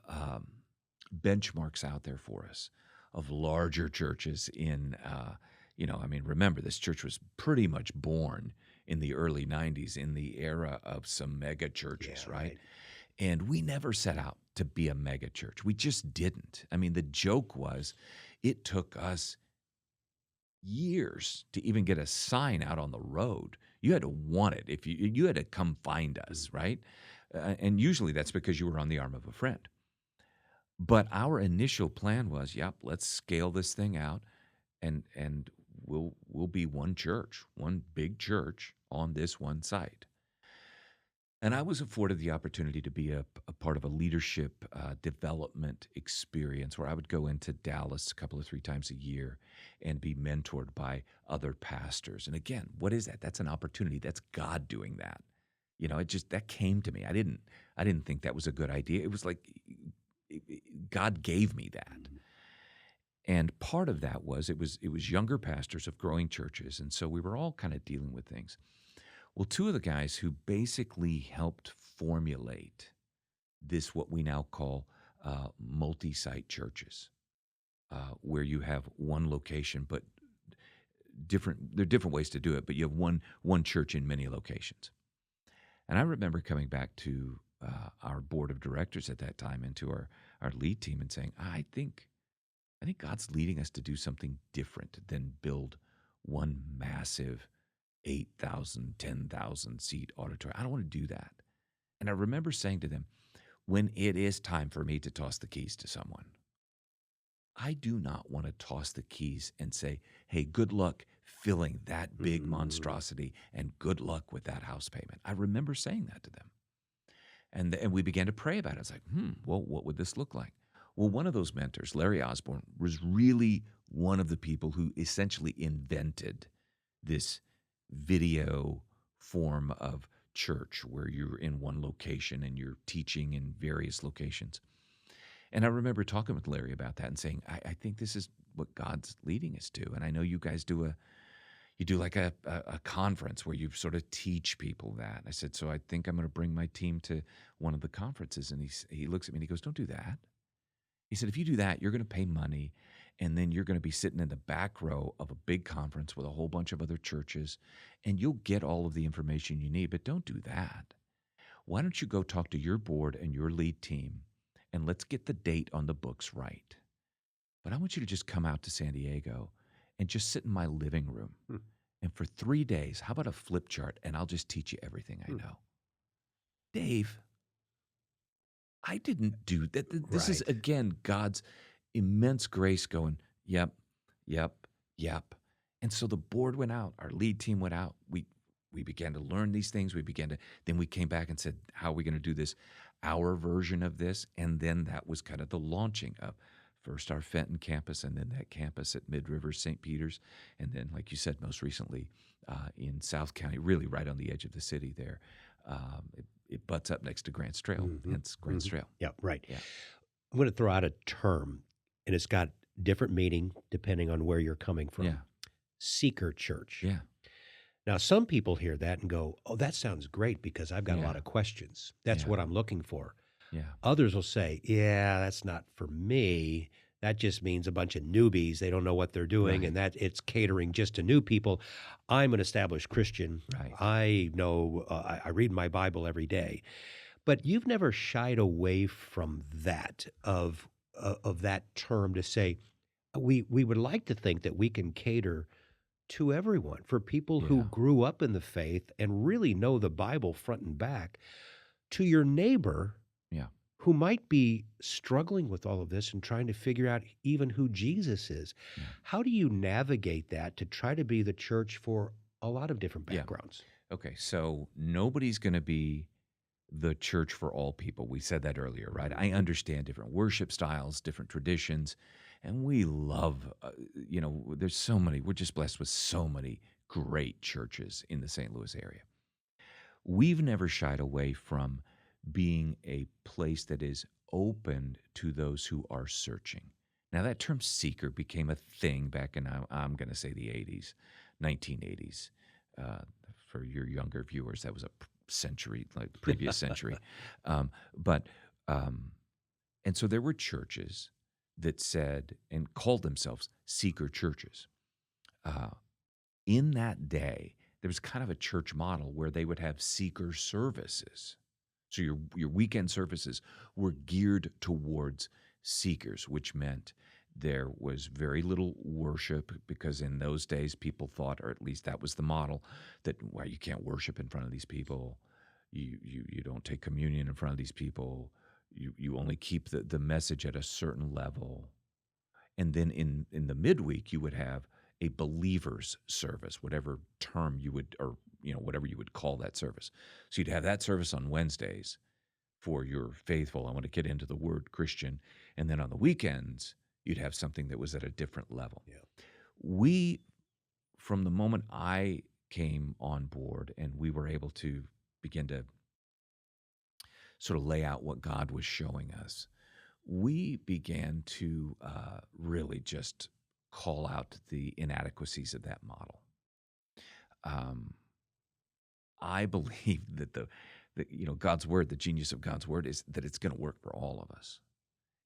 Speaker 2: benchmarks out there for us of larger churches in. I mean, remember this church was pretty much born in the early '90s in the era of some mega churches,
Speaker 1: Yeah,
Speaker 2: right? And we never set out to be a mega church. We just didn't. I mean, the joke was it took us years to even get a sign out on the road. You had to want it. If you had to come find us, right? And usually that's because you were on the arm of a friend. But our initial plan was, yep, let's scale this thing out and we'll be one church, one big church on this one site. And I was afforded the opportunity to be a part of a leadership development experience where I would go into Dallas a couple of 3 times a year and be mentored by other pastors. And again, what is that? That's an opportunity. That's God doing that. That came to me. I didn't think that was a good idea. It was like God gave me that.
Speaker 1: Mhm.
Speaker 2: And part of that was it was younger pastors of growing churches, and so we were all kind of dealing with things. Well, two of the guys who basically helped formulate this, what we now call multi-site churches, where you have one location, but there are different ways to do it, but you have one church in many locations. And I remember coming back to our board of directors at that time and to our lead team and saying, I think God's leading us to do something different than build one massive 8,000, 10,000 seat auditorium. I don't want to do that. And I remember saying to them, when it is time for me to toss the keys to someone, I do not want to toss the keys and say, hey, good luck filling that big monstrosity and good luck with that house payment. I remember saying that to them. And we began to pray about it. I was like, well, what would this look like? Well, one of those mentors, Larry Osborne, was really one of the people who essentially invented this video form of church where you're in one location and you're teaching in various locations. And I remember talking with Larry about that and saying, I think this is what God's leading us to. And I know you guys do you do like a conference where you sort of teach people that. I said, so I think I'm going to bring my team to one of the conferences. And he looks at me and he goes, don't do that. He said, if you do that, you're going to pay money, and then you're going to be sitting in the back row of a big conference with a whole bunch of other churches, and you'll get all of the information you need, but don't do that. Why don't you go talk to your board and your lead team, and let's get the date on the books right. But I want you to just come out to San Diego and just sit in my living room.
Speaker 1: Hmm.
Speaker 2: And for 3 days, how about a flip chart, and I'll just teach you everything I know. Dave, I didn't do that. This is,
Speaker 1: Right.
Speaker 2: again, God's immense grace going, yep, yep, yep. And so the board went out. Our lead team went out. We began to learn these things. Then we came back and said, how are we going to do this? Our version of this. And then that was kind of the launching of first our Fenton campus, and then that campus at Mid-River, St. Peter's. And then, like you said, most recently in South County, really right on the edge of the city there. It butts up next to Grants Trail, hence Grants Trail.
Speaker 1: Yeah, right.
Speaker 2: Yeah.
Speaker 1: I'm going to throw out a term, and it's got different meaning depending on where you're coming from.
Speaker 2: Yeah.
Speaker 1: Seeker church.
Speaker 2: Yeah.
Speaker 1: Now, some people hear that and go, oh, that sounds great because I've got a
Speaker 2: Yeah.
Speaker 1: lot of questions. That's
Speaker 2: Yeah.
Speaker 1: what I'm looking for.
Speaker 2: Yeah.
Speaker 1: Others will say, yeah, that's not for me. That just means a bunch of newbies. They don't know what they're doing,
Speaker 2: Right.
Speaker 1: and that it's catering just to new people. I'm an established Christian.
Speaker 2: Right.
Speaker 1: I know, I read my Bible every day. But you've never shied away from that, of that term, to say, we would like to think that we can cater to everyone, for people who
Speaker 2: Yeah.
Speaker 1: grew up in the faith and really know the Bible front and back, to your neighbor
Speaker 2: Yeah.
Speaker 1: who might be struggling with all of this and trying to figure out even who Jesus is.
Speaker 2: Yeah.
Speaker 1: How do you navigate that to try to be the church for a lot of different
Speaker 2: Yeah.
Speaker 1: backgrounds?
Speaker 2: Okay. So nobody's going to be the church for all people. We said that earlier, right? I understand different worship styles, different traditions, and we love, there's so many, we're just blessed with so many great churches in the St. Louis area. We've never shied away from being a place that is open to those who are searching. Now, that term seeker became a thing back in, I'm going to say the 80s, 1980s. For your younger viewers, that was a century, like the previous century. And so there were churches that said and called themselves seeker churches. In that day, there was kind of a church model where they would have seeker services. So your weekend services were geared towards seekers, which meant there was very little worship, because in those days people thought, or at least that was the model, that well, you can't worship in front of these people. You don't take communion in front of these people. You only keep the message at a certain level. And then in the midweek, you would have a believer's service, whatever term you would, or whatever you would call that service. So you'd have that service on Wednesdays for your faithful. I want to get into the word Christian. And then on the weekends, you'd have something that was at a different level.
Speaker 1: Yeah.
Speaker 2: We, from the moment I came on board and we were able to begin to sort of lay out what God was showing us, we began to really just call out the inadequacies of that model. I believe that God's word, the genius of God's word, is that it's going to work for all of us,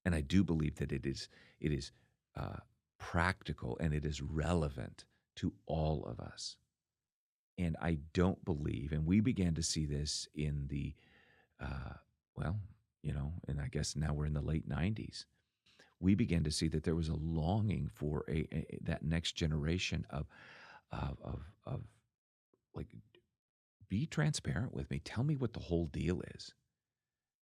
Speaker 2: and I do believe that it is practical and it is relevant to all of us. And I don't believe, and we began to see this in the and I guess now we're in the late 90s. We began to see that there was a longing for that next generation of like, be transparent with me. Tell me what the whole deal is.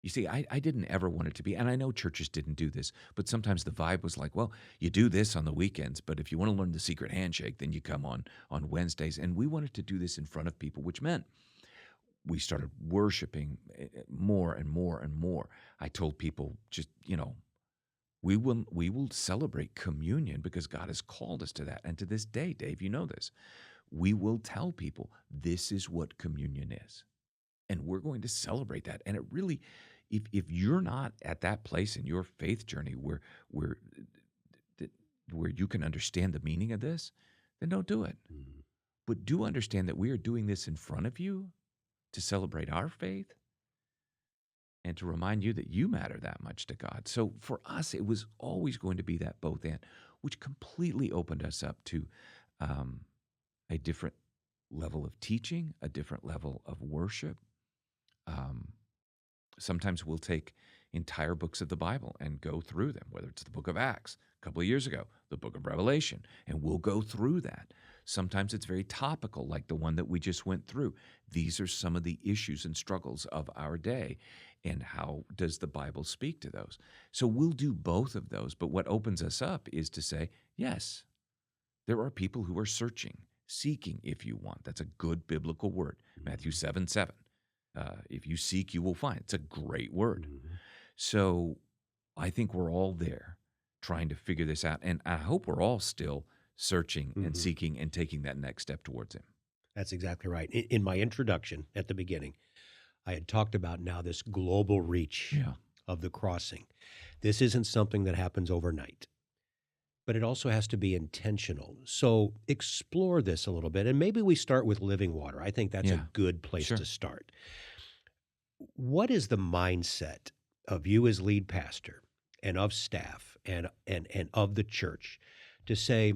Speaker 2: You see, I didn't ever want it to be, and I know churches didn't do this, but sometimes the vibe was like, well, you do this on the weekends, but if you want to learn the secret handshake, then you come on Wednesdays. And we wanted to do this in front of people, which meant we started worshiping more and more and more. I told people, just, we will celebrate communion because God has called us to that. And to this day, Dave, you know this, we will tell people this is what communion is. And we're going to celebrate that. And it really, if you're not at that place in your faith journey where you can understand the meaning of this, then don't do it.
Speaker 1: Mm-hmm.
Speaker 2: but do understand that we are doing this in front of you to celebrate our faith and to remind you that you matter that much to God. So for us, it was always going to be that both and, which completely opened us up to um, a different level of teaching, a different level of worship. Um, Sometimes we'll take entire books of the Bible and go through them, whether it's the book of Acts, a couple of years ago, the book of Revelation, and we'll go through that. Sometimes it's very topical, like the one that we just went through. These are some of the issues and struggles of our day, and how does the Bible speak to those? So we'll do both of those, but what opens us up is to say, yes, there are people who are searching, seeking, if you want. That's a good biblical word. Matthew 7:7. If you seek, you will find. It's a great word.
Speaker 1: Mhm.
Speaker 2: So I think we're all there trying to figure this out. And I hope we're all still searching and
Speaker 1: Mhm.
Speaker 2: seeking and taking that next step towards Him.
Speaker 1: That's exactly right. In my introduction at the beginning, I had talked about now this global reach
Speaker 2: Yeah.
Speaker 1: of the crossing. This isn't something that happens overnight, but it also has to be intentional. So explore this a little bit. And maybe we start with living water. I think that's a
Speaker 2: Yeah.
Speaker 1: good place to
Speaker 2: Sure.
Speaker 1: start. What is the mindset of you as lead pastor and of staff and of the church to say,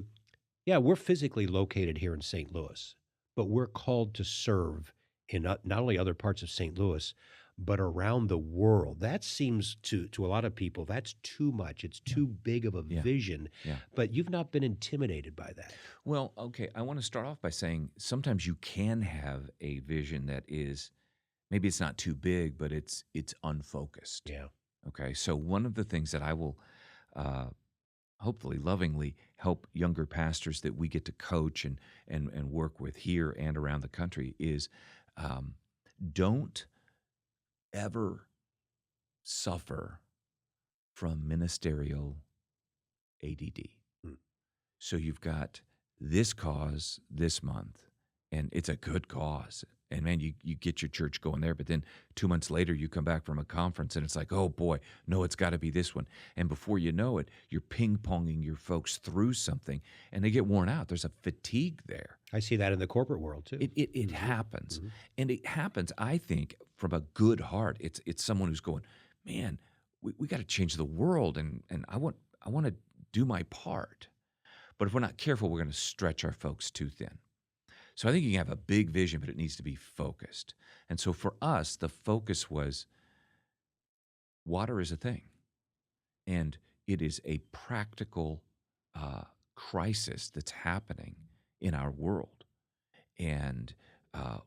Speaker 1: yeah, we're physically located here in St. Louis, but we're called to serve in not only other parts of St. Louis, but around the world. That seems to a lot of people, that's too much. It's
Speaker 2: Yeah.
Speaker 1: too big of a
Speaker 2: Yeah.
Speaker 1: vision,
Speaker 2: Yeah.
Speaker 1: but you've not been intimidated by that.
Speaker 2: Well, okay. I want to start off by saying sometimes you can have a vision that is maybe it's not too big, but it's unfocused.
Speaker 1: Yeah.
Speaker 2: Okay. So one of the things that I will uh, hopefully lovingly help younger pastors that we get to coach and work with here and around the country is um, don't ever suffer from ministerial ADD.
Speaker 1: Mm.
Speaker 2: So you've got this cause this month, and it's a good cause. And man, you get your church going there, but then 2 months later, you come back from a conference and it's like, oh boy, no, it's got to be this one. And before you know it, you're ping ponging your folks through something and they get worn out. There's a fatigue there.
Speaker 1: I see that in the corporate world too.
Speaker 2: It
Speaker 1: Mhm.
Speaker 2: happens.
Speaker 1: Mhm.
Speaker 2: And it happens, I think, from a good heart. It's someone who's going, man, we got to change the world and I want to do my part. But if we're not careful, we're going to stretch our folks too thin. So I think you can have a big vision, but it needs to be focused. And so for us, the focus was water is a thing, and it is a practical uh, crisis that's happening in our world. And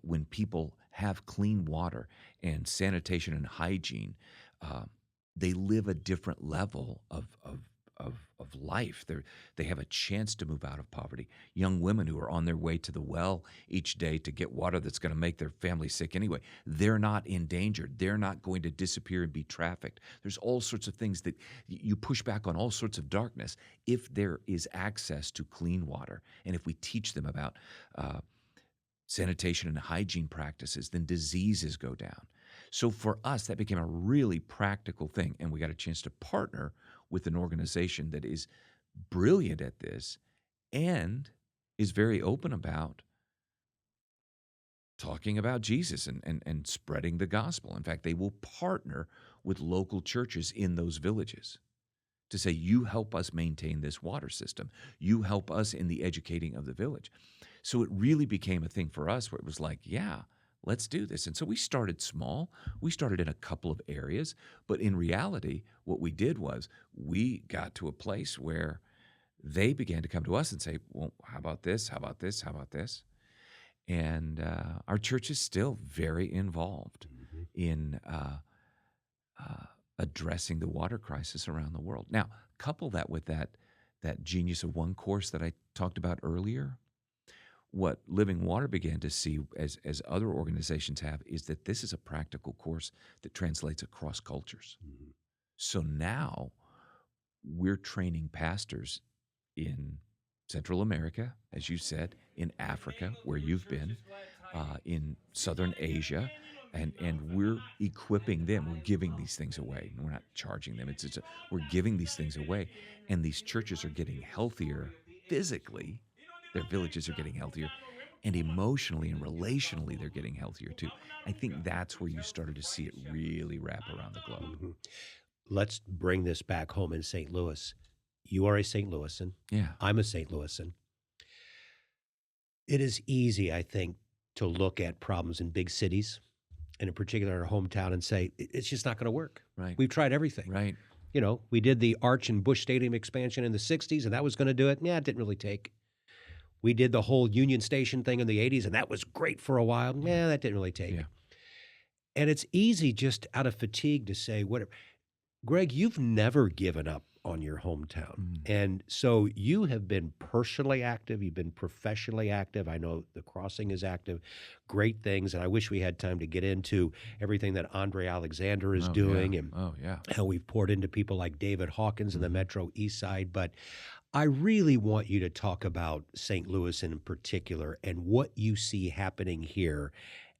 Speaker 2: when people have clean water and sanitation and hygiene, uh, they live a different level of life. They have a chance to move out of poverty. Young women who are on their way to the well each day to get water that's going to make their family sick anyway, they're not endangered. They're not going to disappear and be trafficked. There's all sorts of things that you push back on all sorts of darkness if there is access to clean water. And if we teach them about sanitation and hygiene practices, then diseases go down. So for us, that became a really practical thing. And we got a chance to partner with an organization that is brilliant at this and is very open about talking about Jesus and spreading the gospel. In fact, they will partner with local churches in those villages to say, you help us maintain this water system. You help us in the educating of the village. So it really became a thing for us where it was like, yeah, let's do this. And so we started small. We started in a couple of areas. But in reality, what we did was we got to a place where they began to come to us and say, well, how about this? How about this? How about this? And our church is still very involved
Speaker 1: Mhm.
Speaker 2: in uh, addressing the water crisis around the world. Now, couple that with that genius of one course that I talked about earlier. What Living Water began to see, as other organizations have, is that this is a practical course that translates across cultures.
Speaker 1: Mhm.
Speaker 2: So now we're training pastors in Central America, as you said, in Africa, where you've been, in Southern Asia, and we're equipping them. We're giving these things away. We're not charging them. We're giving these things away, and these churches are getting healthier physically. Their villages are getting healthier, and emotionally and relationally they're getting healthier too. I think that's where you started to see it really wrap around the globe.
Speaker 1: Mhm. Let's bring this back home in St. Louis. You are a St. Louisan.
Speaker 2: Yeah.
Speaker 1: I'm a St. Louisan. It is easy, I think, to look at problems in big cities, and in particular our hometown, and say, It's just not going to work.
Speaker 2: Right.
Speaker 1: We've tried everything.
Speaker 2: Right.
Speaker 1: We did the Arch and Bush Stadium expansion in the 60s, and that was going to do it. Yeah, it didn't really take. We did the whole Union Station thing in the 80s, and that was great for a while. Yeah, that didn't really take.
Speaker 2: Yeah.
Speaker 1: And it's easy just out of fatigue to say, whatever. Greg, you've never given up on your hometown.
Speaker 2: Mm.
Speaker 1: And so you have been personally active. You've been professionally active. I know the Crossing is active. Great things. And I wish we had time to get into everything that Andre Alexander is doing and how we've poured into people like David Hawkins in the Metro East Side. But I really want you to talk about St. Louis in particular and what you see happening here.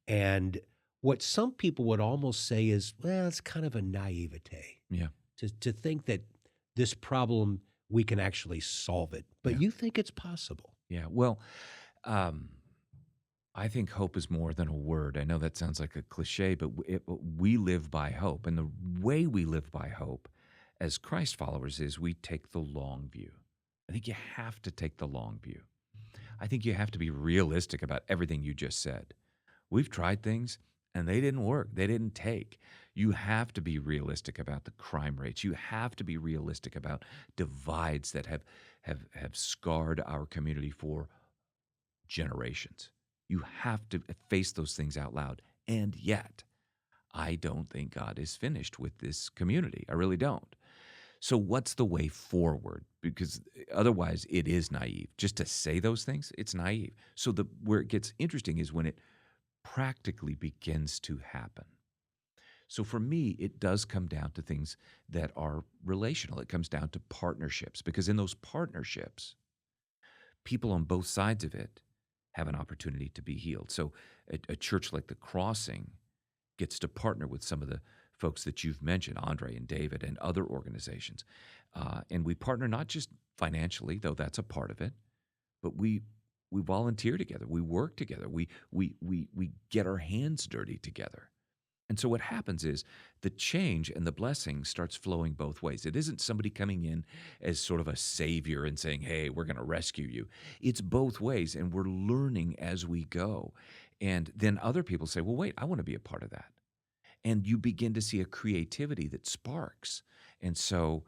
Speaker 1: And what some people would almost say is, well, it's kind of a naivete
Speaker 2: Yeah.
Speaker 1: to think that this problem, we can actually solve it. But
Speaker 2: Yeah.
Speaker 1: you think it's possible.
Speaker 2: Yeah. Well, I think hope is more than a word. I know that sounds like a cliche, but we live by hope. And the way we live by hope as Christ followers is we take the long view. I think you have to take the long view. I think you have to be realistic about everything you just said. We've tried things and they didn't work. They didn't take. You have to be realistic about the crime rates. You have to be realistic about divides that have scarred our community for generations. You have to face those things out loud. And yet, I don't think God is finished with this community. I really don't. So what's the way forward? Because otherwise it is naive. Just to say those things, it's naive. So where it gets interesting is when it practically begins to happen. So for me, it does come down to things that are relational. It comes down to partnerships, because in those partnerships, people on both sides of it have an opportunity to be healed. So a church like the Crossing gets to partner with some of the folks that you've mentioned, Andre and David and other organizations. And we partner not just financially, though that's a part of it, but we volunteer together. We work together. We get our hands dirty together. And so what happens is the change and the blessing starts flowing both ways. It isn't somebody coming in as sort of a savior and saying, hey, we're going to rescue you. It's both ways, and we're learning as we go. And then other people say, well, wait, I want to be a part of that. And you begin to see a creativity that sparks. And so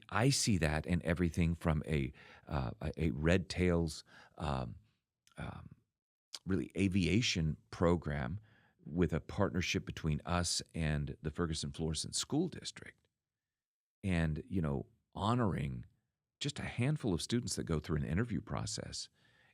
Speaker 2: I see that in everything from a Red Tails really aviation program with a partnership between us and the Ferguson-Florissant School District. And, honoring just a handful of students that go through an interview process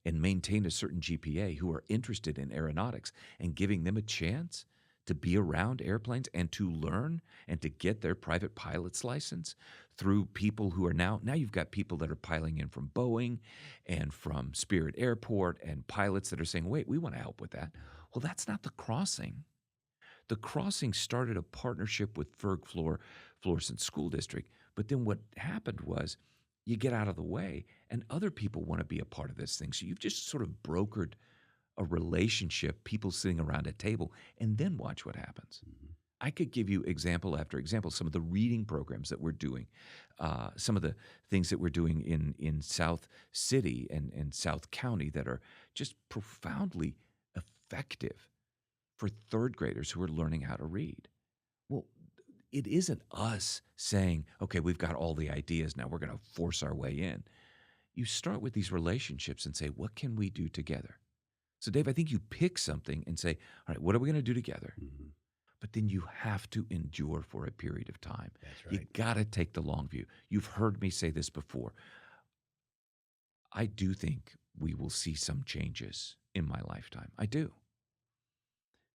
Speaker 2: and maintain a certain GPA who are interested in aeronautics, and giving them a chance to be around airplanes and to learn and to get their private pilot's license through people who are now you've got people that are piling in from Boeing and from Spirit Airport, and pilots that are saying, wait, we want to help with that. Well, that's not the Crossing. The Crossing started a partnership with Florissant School District, but then what happened was you get out of the way and other people want to be a part of this thing. So you've just sort of brokered a relationship, people sitting around a table, and then watch what happens. Mm-hmm. I could give you example after example, some of the reading programs that we're doing, some of the things that we're doing in South City and South County that are just profoundly effective for third graders who are learning how to read. Well, it isn't us saying, okay, we've got all the ideas, now we're going to force our way in. You start with these relationships and say, what can we do together? So, Dave, I think you pick something and say, all right, what are we going to do together? Mm-hmm. But then you have to endure for a period of time.
Speaker 1: That's right.
Speaker 2: You got to take the long view. You've heard me say this before. I do think we will see some changes in my lifetime. I do.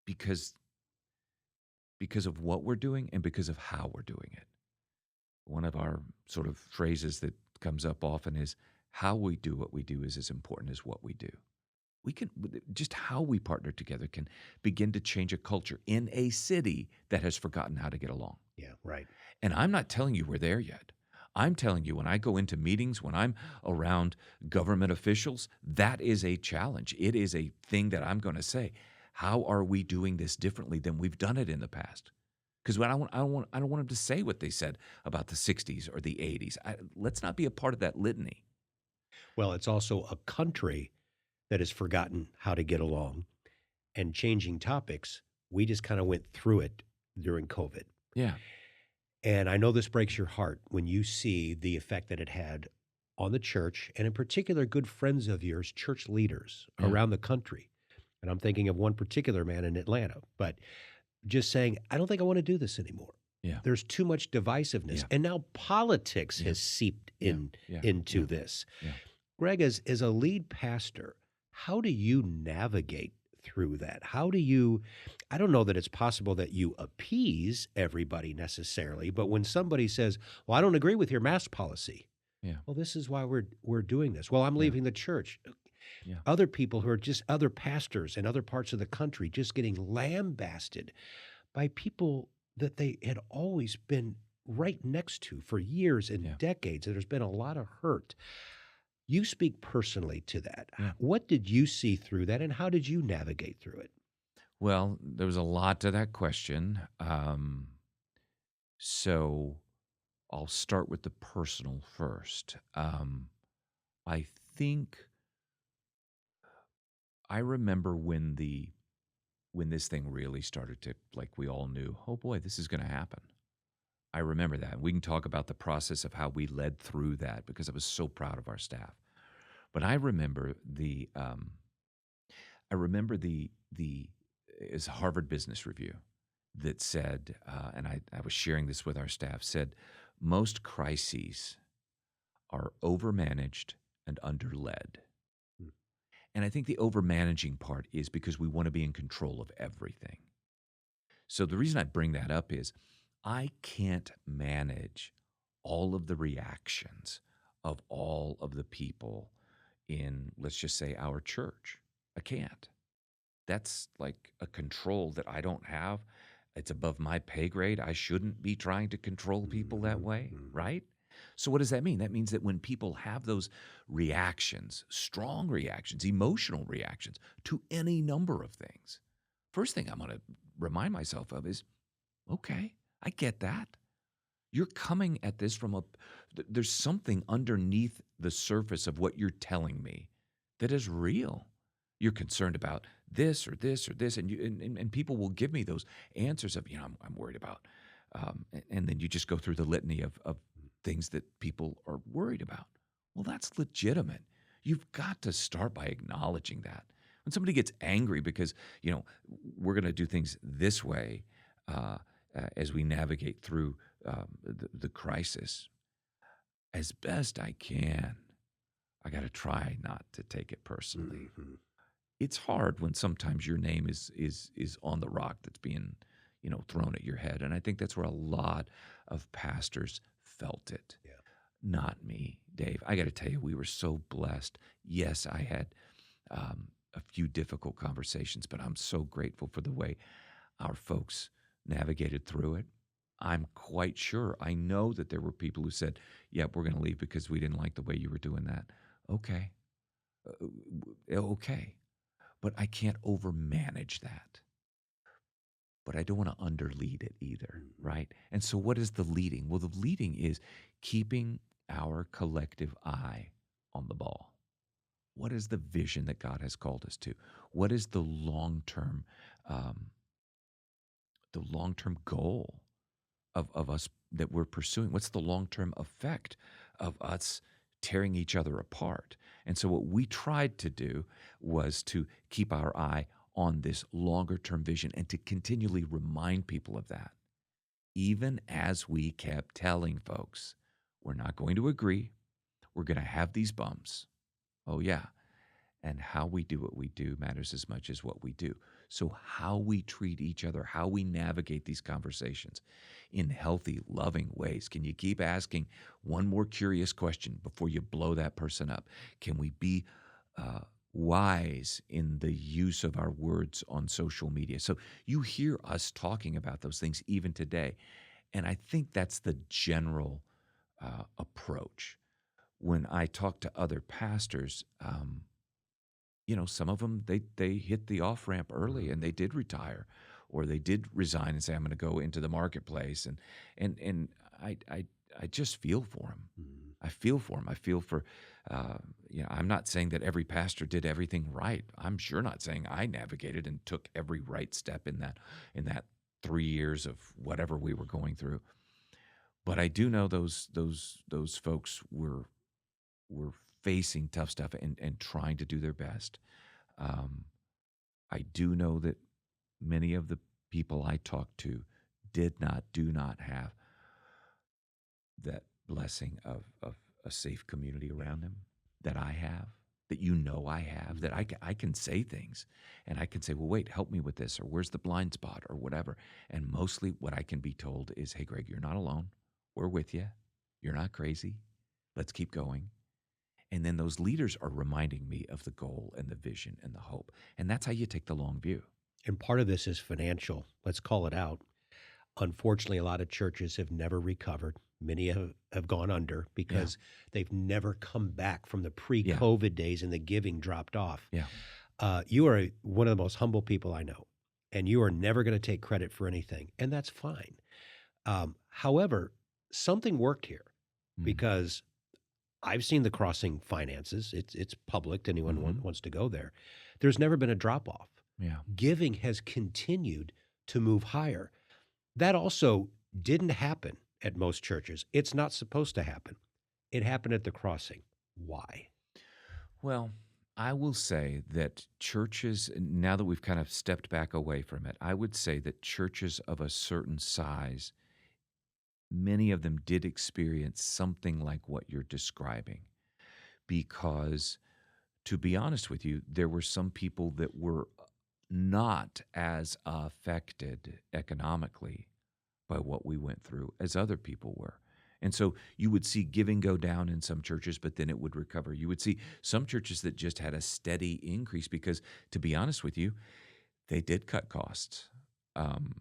Speaker 2: Because of what we're doing and because of how we're doing it. One of our sort of phrases that comes up often is, how we do what we do is as important as what we do. We can, just how we partner together can begin to change a culture in a city that has forgotten how to get along.
Speaker 1: Yeah, right.
Speaker 2: And I'm not telling you we're there yet. I'm telling you, when I go into meetings, when I'm around government officials, that is a challenge. It is a thing that I'm going to say. How are we doing this differently than we've done it in the past? Because I don't want them to say what they said about the '60s or the '80s. Let's not be a part of that litany.
Speaker 1: Well, it's also a country that has forgotten how to get along and changing topics. We just kind of went through it during COVID.
Speaker 2: Yeah,
Speaker 1: And I know this breaks your heart when you see the effect that it had on the church, and in particular, good friends of yours, church leaders
Speaker 2: yeah,
Speaker 1: around the country. And I'm thinking of one particular man in Atlanta, but just saying, I don't think I want to do this anymore.
Speaker 2: yeah,
Speaker 1: There's too much divisiveness.
Speaker 2: yeah,
Speaker 1: And now politics
Speaker 2: yeah,
Speaker 1: has seeped
Speaker 2: yeah, yeah,
Speaker 1: into
Speaker 2: yeah,
Speaker 1: this.
Speaker 2: yeah.
Speaker 1: Greg, as a lead pastor, how do you navigate through that? How do you, I don't know that it's possible that you appease everybody necessarily, but when somebody says, well, I don't agree with your mask policy.
Speaker 2: Yeah,
Speaker 1: Well, this is why we're doing this. Well, I'm
Speaker 2: yeah,
Speaker 1: leaving the church.
Speaker 2: yeah.
Speaker 1: Other people who are just other pastors in other parts of the country just getting lambasted by people that they had always been right next to for years and
Speaker 2: Yeah,
Speaker 1: decades. And there's been a lot of hurt. You speak personally to that.
Speaker 2: yeah.
Speaker 1: What did you see through that, and how did you navigate through it?
Speaker 2: Well, there was a lot to that question. So I'll start with the personal first. I think I remember when this thing really started to, like, we all knew, oh boy, this is going to happen. I remember that. We can talk about the process of how we led through that because I was so proud of our staff. But I remember the is Harvard Business Review that said, and I was sharing this with our staff, said most crises are overmanaged and underled.
Speaker 1: Mm.
Speaker 2: And I think the overmanaging part is because we want to be in control of everything. So the reason I bring that up is I can't manage all of the reactions of all of the people in, let's just say, our church. I can't. That's like a control that I don't have. It's above my pay grade. I shouldn't be trying to control people that
Speaker 1: Mhm,
Speaker 2: way,
Speaker 1: mhm.
Speaker 2: right? So, what does that mean? That means that when people have those reactions, strong reactions, emotional reactions to any number of things, first thing I'm going to remind myself of is okay, I get that. You're coming at this from there's something underneath the surface of what you're telling me that is real. You're concerned about this or this or this, and and people will give me those answers of, I'm worried about, and then you just go through the litany of things that people are worried about. Well, that's legitimate. You've got to start by acknowledging that. When somebody gets angry because we're going to do things this way, uh, as we navigate through the crisis, as best I can, I got to try not to take it personally.
Speaker 1: Mhm.
Speaker 2: It's hard when sometimes your name is on the rock that's being, thrown at your head, and I think that's where a lot of pastors felt it.
Speaker 1: Yeah.
Speaker 2: Not me, Dave. I got to tell you, we were so blessed. Yes, I had a few difficult conversations, but I'm so grateful for the way our folks navigated through it. I'm quite sure. I know that there were people who said, "Yep, we're going to leave because we didn't like the way you were doing that." Okay, okay, but I can't overmanage that. But I don't want to underlead it either,
Speaker 1: Mhm.
Speaker 2: right? And so, what is the leading? Well, the leading is keeping our collective eye on the ball. What is the vision that God has called us to? What is um, the long term goal of us that we're pursuing? What's the long term effect of us tearing each other apart? And so, what we tried to do was to keep our eye on this longer term vision and to continually remind people of that, even as we kept telling folks, we're not going to agree. We're going to have these bumps. Oh, yeah. And how we do what we do matters as much as what we do. So, how we treat each other, how we navigate these conversations in healthy, loving ways. Can you keep asking one more curious question before you blow that person up? Can we be uh, wise in the use of our words on social media? So, you hear us talking about those things even today. And I think that's the general approach. When I talk to other pastors, some of them they hit the off ramp early and they did retire, or they did resign and say I'm going to go into the marketplace, and I just feel for them.
Speaker 1: Mhm.
Speaker 2: I feel for them. I feel for, I'm not saying that every pastor did everything right. I'm sure not saying I navigated and took every right step in that 3 years of whatever we were going through. But I do know those folks were facing tough stuff and trying to do their best. Um, I do know that many of the people I talked to do not have that blessing of a safe community around them that I have, that I have, that I can say things and I can say, well, wait, help me with this, or where's the blind spot, or whatever. And mostly what I can be told is, hey, Greg, you're not alone. We're with you. You're not crazy. Let's keep going. And then those leaders are reminding me of the goal and the vision and the hope. And that's how you take the long view.
Speaker 1: And part of this is financial. Let's call it out. Unfortunately, a lot of churches have never recovered. Many have gone under
Speaker 2: Yeah.
Speaker 1: because they've never come back from the pre
Speaker 2: Yeah.
Speaker 1: COVID days and the giving dropped off.
Speaker 2: Yeah.
Speaker 1: You are one of the most humble people I know, and you are never going to take credit for anything, and that's fine. However, something worked here
Speaker 2: Mm.
Speaker 1: because I've seen the crossing finances. It's public to anyone
Speaker 2: Mhm.
Speaker 1: wants to go there. There's never been a drop off.
Speaker 2: Yeah.
Speaker 1: Giving has continued to move higher. That also didn't happen at most churches. It's not supposed to happen. It happened at the crossing. Why?
Speaker 2: Well, I will say that churches, now that we've kind of stepped back away from it, I would say that churches of a certain size, many of them did experience something like what you're describing. Because, to be honest with you, there were some people that were not as affected economically by what we went through as other people were. And so you would see giving go down in some churches, but then it would recover. You would see some churches that just had a steady increase because, to be honest with you, they did cut costs. Um,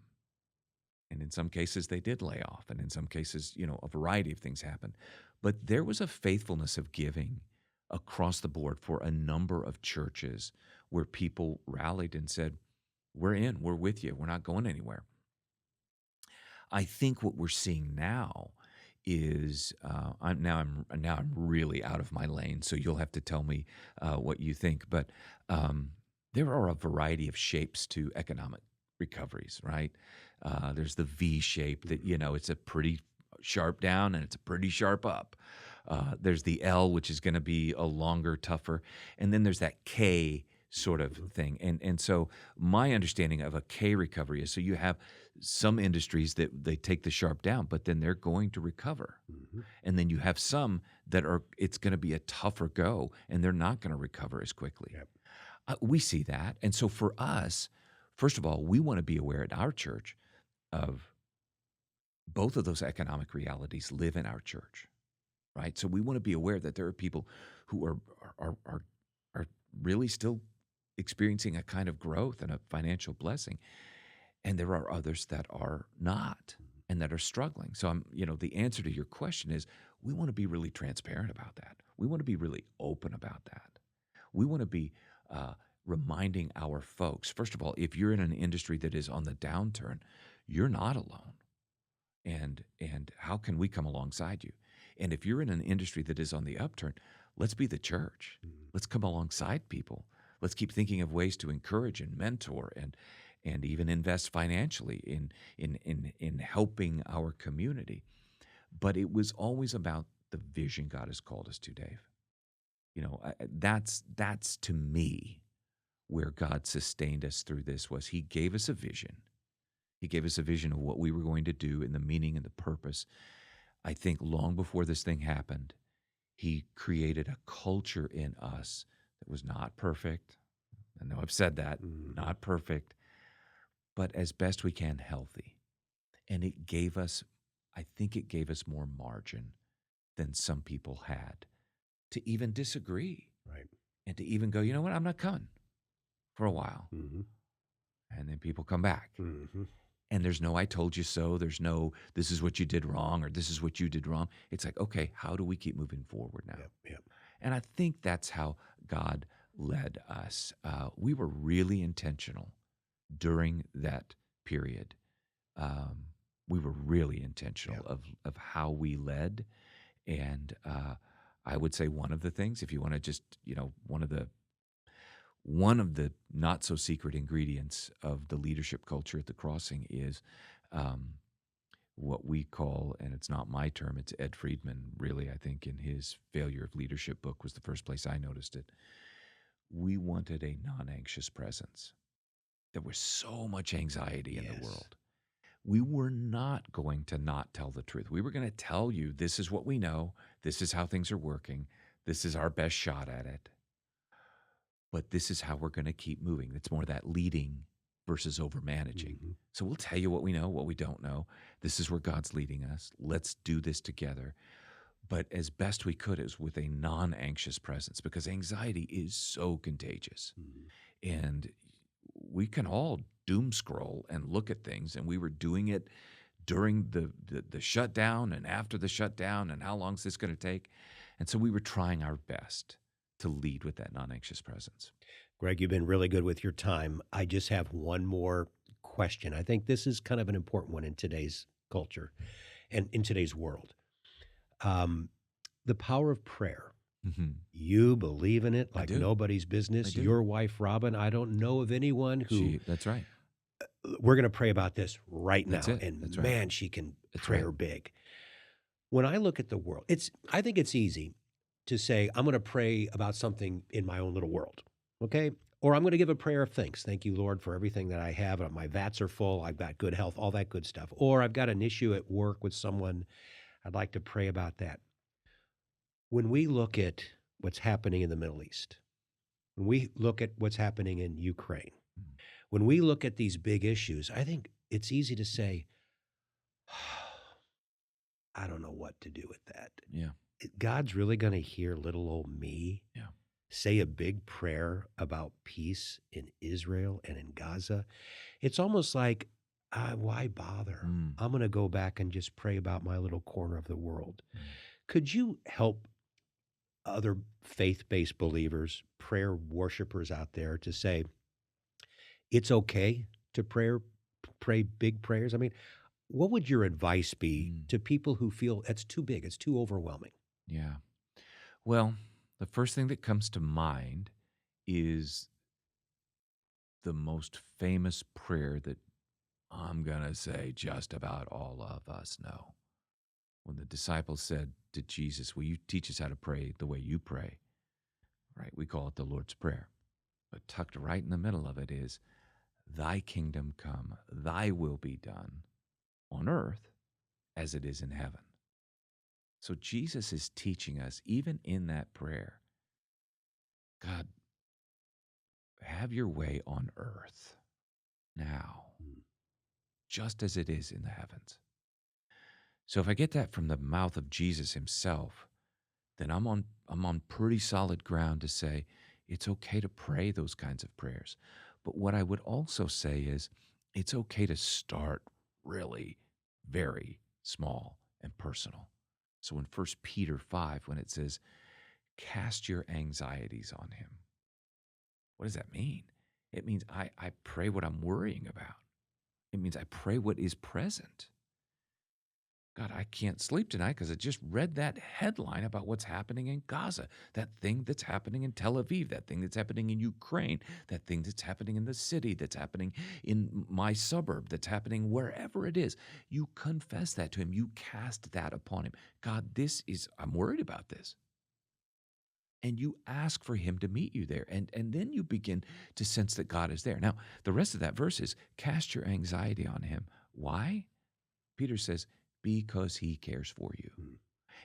Speaker 2: and in some cases, they did lay off. And in some cases, a variety of things happened. But there was a faithfulness of giving across the board for a number of churches where people rallied and said, we're in, we're with you, we're not going anywhere. I think what we're seeing now is I'm really out of my lane, so you'll have to tell me what you think. But there are a variety of shapes to economic recoveries, right? There's the V shape that it's a pretty sharp down and it's a pretty sharp up. There's the L, which is going to be a longer, tougher, and then there's that K sort of thing. And so my understanding of a K recovery is, so you have some industries that they take the sharp down, but then they're going to recover.
Speaker 1: Mhm.
Speaker 2: And then you have some that it's going to be a tougher go and they're not going to recover as quickly.
Speaker 1: Yep.
Speaker 2: We see that. And so for us, first of all, we want to be aware at our church of both of those economic realities live in our church, right? So we want to be aware that there are people who are really still experiencing a kind of growth and a financial blessing, and there are others that are not and that are struggling. So the answer to your question is, we want to be really transparent about that. We want to be really open about that. We want to be reminding our folks, first of all, if you're in an industry that is on the downturn, you're not alone. And how can we come alongside you? And if you're in an industry that is on the upturn, let's be the church. Let's come alongside people. Let's keep thinking of ways to encourage and mentor and even invest financially in helping our community. But it was always about the vision God has called us to, Dave. That's to me where God sustained us through this. Was He gave us a vision. He gave us a vision of what we were going to do and the meaning and the purpose. I think long before this thing happened, He created a culture in us that was not perfect. I know I've said that, not perfect, but as best we can, healthy. And I think it gave us more margin than some people had to even disagree.
Speaker 1: Right.
Speaker 2: And to even go, you know what, I'm not coming for a while.
Speaker 1: Mm-hmm.
Speaker 2: And then people come back.
Speaker 1: Mm-hmm.
Speaker 2: And there's no "I told you so." There's no "This is what you did wrong," or "This is what you did wrong." It's like, okay, how do we keep moving forward now?
Speaker 1: Yep. Yep.
Speaker 2: And I think that's how God led us. We were really intentional during that period. Um, we were really intentional
Speaker 1: Yep.
Speaker 2: of how we led. And I would say one of the things, if you want to just, one of the not so secret ingredients of the leadership culture at the Crossing is um, what we call, and it's not my term, it's Ed Friedman, really, I think, in his Failure of Leadership book was the first place I noticed it. We wanted a non anxious presence. There was so much anxiety in the
Speaker 1: Yes.
Speaker 2: world. We were not going to not tell the truth. We were going to tell you this is what we know, this is how things are working, this is our best shot at it, but this is how we're going to keep moving. It's more that leading versus over managing.
Speaker 1: Hmm.
Speaker 2: So we'll tell you what we know, what we don't know. This is where God's leading us. Let's do this together. But as best we could, it was with a non anxious presence because anxiety is so contagious.
Speaker 1: Hmm.
Speaker 2: And we can all doom scroll and look at things. And we were doing it during the shutdown and after the shutdown. And how long is this going to take? And so we were trying our best to lead with that non anxious presence.
Speaker 1: Greg, you've been really good with your time. I just have one more question. I think this is kind of an important one in today's culture and in today's world. Um, the power of prayer.
Speaker 2: Hmm.
Speaker 1: You believe in it
Speaker 2: I
Speaker 1: like
Speaker 2: do.
Speaker 1: nobody's
Speaker 2: I
Speaker 1: business.
Speaker 2: do.
Speaker 1: Your wife, Robin, I don't know of anyone who
Speaker 2: That's right.
Speaker 1: we're going to pray about this right
Speaker 2: That's
Speaker 1: now.
Speaker 2: it.
Speaker 1: And
Speaker 2: That's right.
Speaker 1: man, she can
Speaker 2: That's right.
Speaker 1: prayer big. When I look at the world, I think it's easy to say, I'm going to pray about something in my own little world. Okay. Or I'm going to give a prayer of thanks. Thank you, Lord, for everything that I have. My vats are full. I've got good health, all that good stuff. Or I've got an issue at work with someone. I'd like to pray about that. When we look at what's happening in the Middle East, when we look at what's happening in Ukraine,
Speaker 2: Mm.
Speaker 1: when we look at these big issues, I think it's easy to say, I don't know what to do with that.
Speaker 2: Yeah.
Speaker 1: God's really going to hear little old me
Speaker 2: Yeah.
Speaker 1: say a big prayer about peace in Israel and in Gaza. It's almost like, why bother?
Speaker 2: Mm.
Speaker 1: I'm going to go back and just pray about my little corner of the world.
Speaker 2: Mm.
Speaker 1: Could you help other faith based believers, prayer worshipers out there to say, it's okay to pray big prayers? I mean, what would your advice be
Speaker 2: Mm.
Speaker 1: to people who feel that's too big, it's too overwhelming?
Speaker 2: Yeah. Well, the first thing that comes to mind is the most famous prayer that I'm going to say just about all of us know. When the disciples said to Jesus, will you teach us how to pray the way you pray? Right? We call it the Lord's Prayer. But tucked right in the middle of it is, thy kingdom come, thy will be done on earth as it is in heaven. So Jesus is teaching us, even in that prayer, God, have your way on earth now,
Speaker 1: Mm.
Speaker 2: just as it is in the heavens. So if I get that from the mouth of Jesus himself, then I'm on pretty solid ground to say it's okay to pray those kinds of prayers. But what I would also say is it's okay to start really very small and personal. So in 1 Peter 5, when it says, cast your anxieties on him, what does that mean? It means I pray what I'm worrying about. It means I pray what is present. God, I can't sleep tonight because I just read that headline about what's happening in Gaza, that thing that's happening in Tel Aviv, that thing that's happening in Ukraine, that thing that's happening in the city, that's happening in my suburb, that's happening wherever it is. You confess that to him. You cast that upon him. God, I'm worried about this. And you ask for him to meet you there. And then you begin to sense that God is there. Now, the rest of that verse is cast your anxiety on him. Why? Peter says, because he cares for you.
Speaker 1: Mm.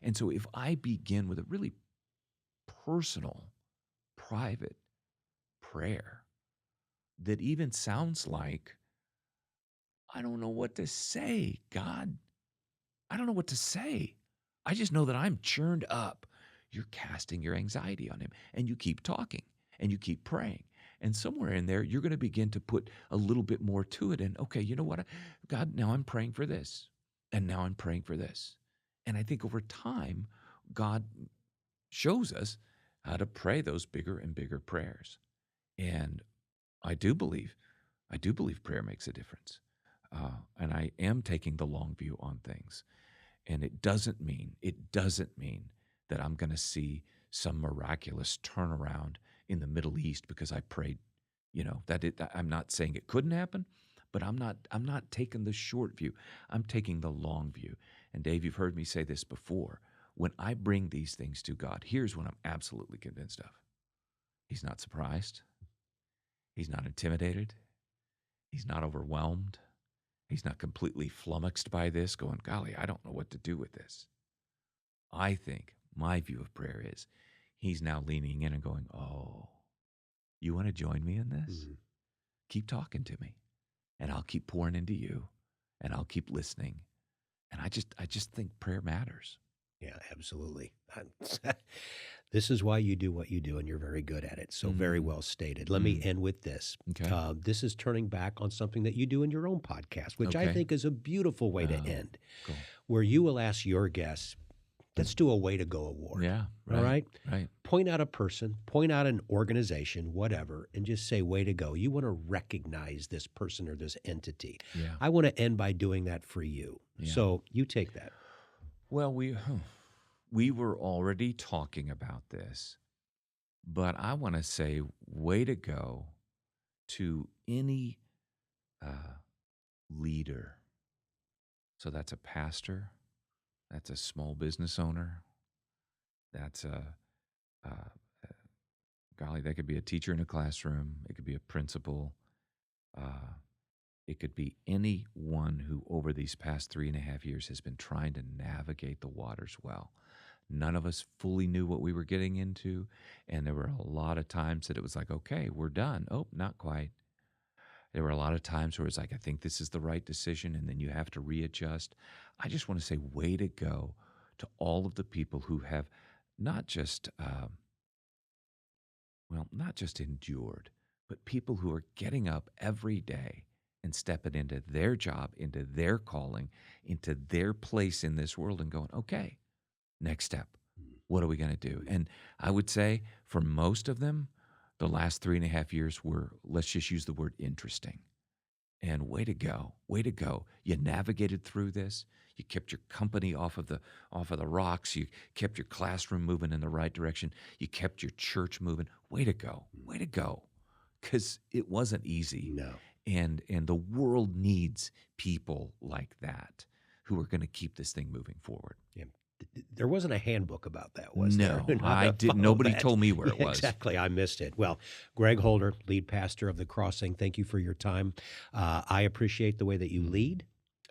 Speaker 2: And so if I begin with a really personal, private prayer that even sounds like, I don't know what to say, God. I don't know what to say. I just know that I'm churned up. You're casting your anxiety on him and you keep talking and you keep praying. And somewhere in there, you're going to begin to put a little bit more to it. And okay, you know what? God, now I'm praying for this. And now I'm praying for this. And I think over time, God shows us how to pray those bigger and bigger prayers. And I do believe prayer makes a difference. And I am taking the long view on things. And it doesn't mean that I'm going to see some miraculous turnaround in the Middle East because I prayed, I'm not saying it couldn't happen, but I'm not taking the short view. I'm taking the long view. And Dave, you've heard me say this before. When I bring these things to God, here's what I'm absolutely convinced of. He's not surprised. He's not intimidated. He's not overwhelmed. He's not completely flummoxed by this, going, golly, I don't know what to do with this. I think my view of prayer is he's now leaning in and going, oh, you want to join me in this? Mm-hmm. Keep talking to me, and I'll keep pouring into you, and I'll keep listening. And I just think prayer matters.
Speaker 1: Yeah, absolutely. This is why you do what you do, and you're very good at it. So very well stated. Let me end with this.
Speaker 2: Okay.
Speaker 1: This is turning back on something that you do in your own podcast, which I think is a beautiful way to end,
Speaker 2: cool.
Speaker 1: Where you will ask your guests, let's do a Way to Go award.
Speaker 2: Yeah, right,
Speaker 1: all right?
Speaker 2: Right.
Speaker 1: Point out a person, point out an organization, whatever, and just say, way to go. You want to recognize this person or this entity.
Speaker 2: Yeah.
Speaker 1: I want to end by doing that for you.
Speaker 2: Yeah.
Speaker 1: So you take that.
Speaker 2: Well, we were already talking about this, but I want to say way to go to any leader. So that's a pastor, that's a small business owner, that's golly, that could be a teacher in a classroom, it could be a principal, it could be anyone who over these past 3.5 years has been trying to navigate the waters well. None of us fully knew what we were getting into, and there were a lot of times that it was like, okay, we're done. Oh, not quite. There were a lot of times where it's like, I think this is the right decision, and then you have to readjust. I just want to say way to go to all of the people who have not just endured, but people who are getting up every day and stepping into their job, into their calling, into their place in this world and going, okay, next step, what are we going to do? And I would say for most of them, the last 3.5 years were, let's just use the word interesting. And way to go, way to go. You navigated through this. You kept your company off of the rocks. You kept your classroom moving in the right direction. You kept your church moving. Way to go, way to go. Because it wasn't easy.
Speaker 1: No.
Speaker 2: And the world needs people like that who are going to keep this thing moving forward.
Speaker 1: Yeah. There wasn't a handbook about that, was there?
Speaker 2: No, I didn't. Nobody told me where it was.
Speaker 1: Exactly. I missed it. Well, Greg Holder, lead pastor of The Crossing, thank you for your time. I appreciate the way that you lead.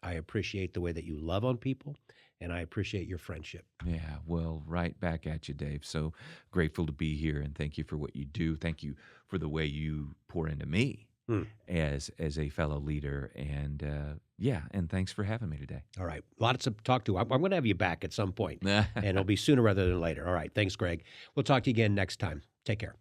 Speaker 1: I appreciate the way that you love on people. And I appreciate your friendship.
Speaker 2: Yeah, well, right back at you, Dave. So grateful to be here, and thank you for what you do. Thank you for the way you pour into me as a fellow leader. And and thanks for having me today.
Speaker 1: All right. Lots to talk to. I'm going to have you back at some point, and it'll be sooner rather than later. All right. Thanks, Greg. We'll talk to you again next time. Take care.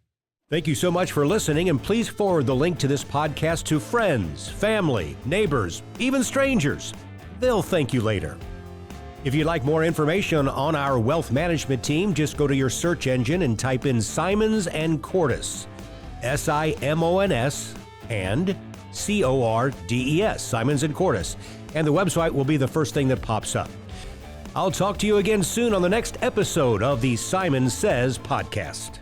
Speaker 1: Thank you so much for listening, and please forward the link to this podcast to friends, family, neighbors, even strangers. They'll thank you later. If you'd like more information on our wealth management team, just go to your search engine and type in Simons and Cordis, SIMONS and CORDES, Simons and Cordis, and the website will be the first thing that pops up. I'll talk to you again soon on the next episode of the Simon Says podcast.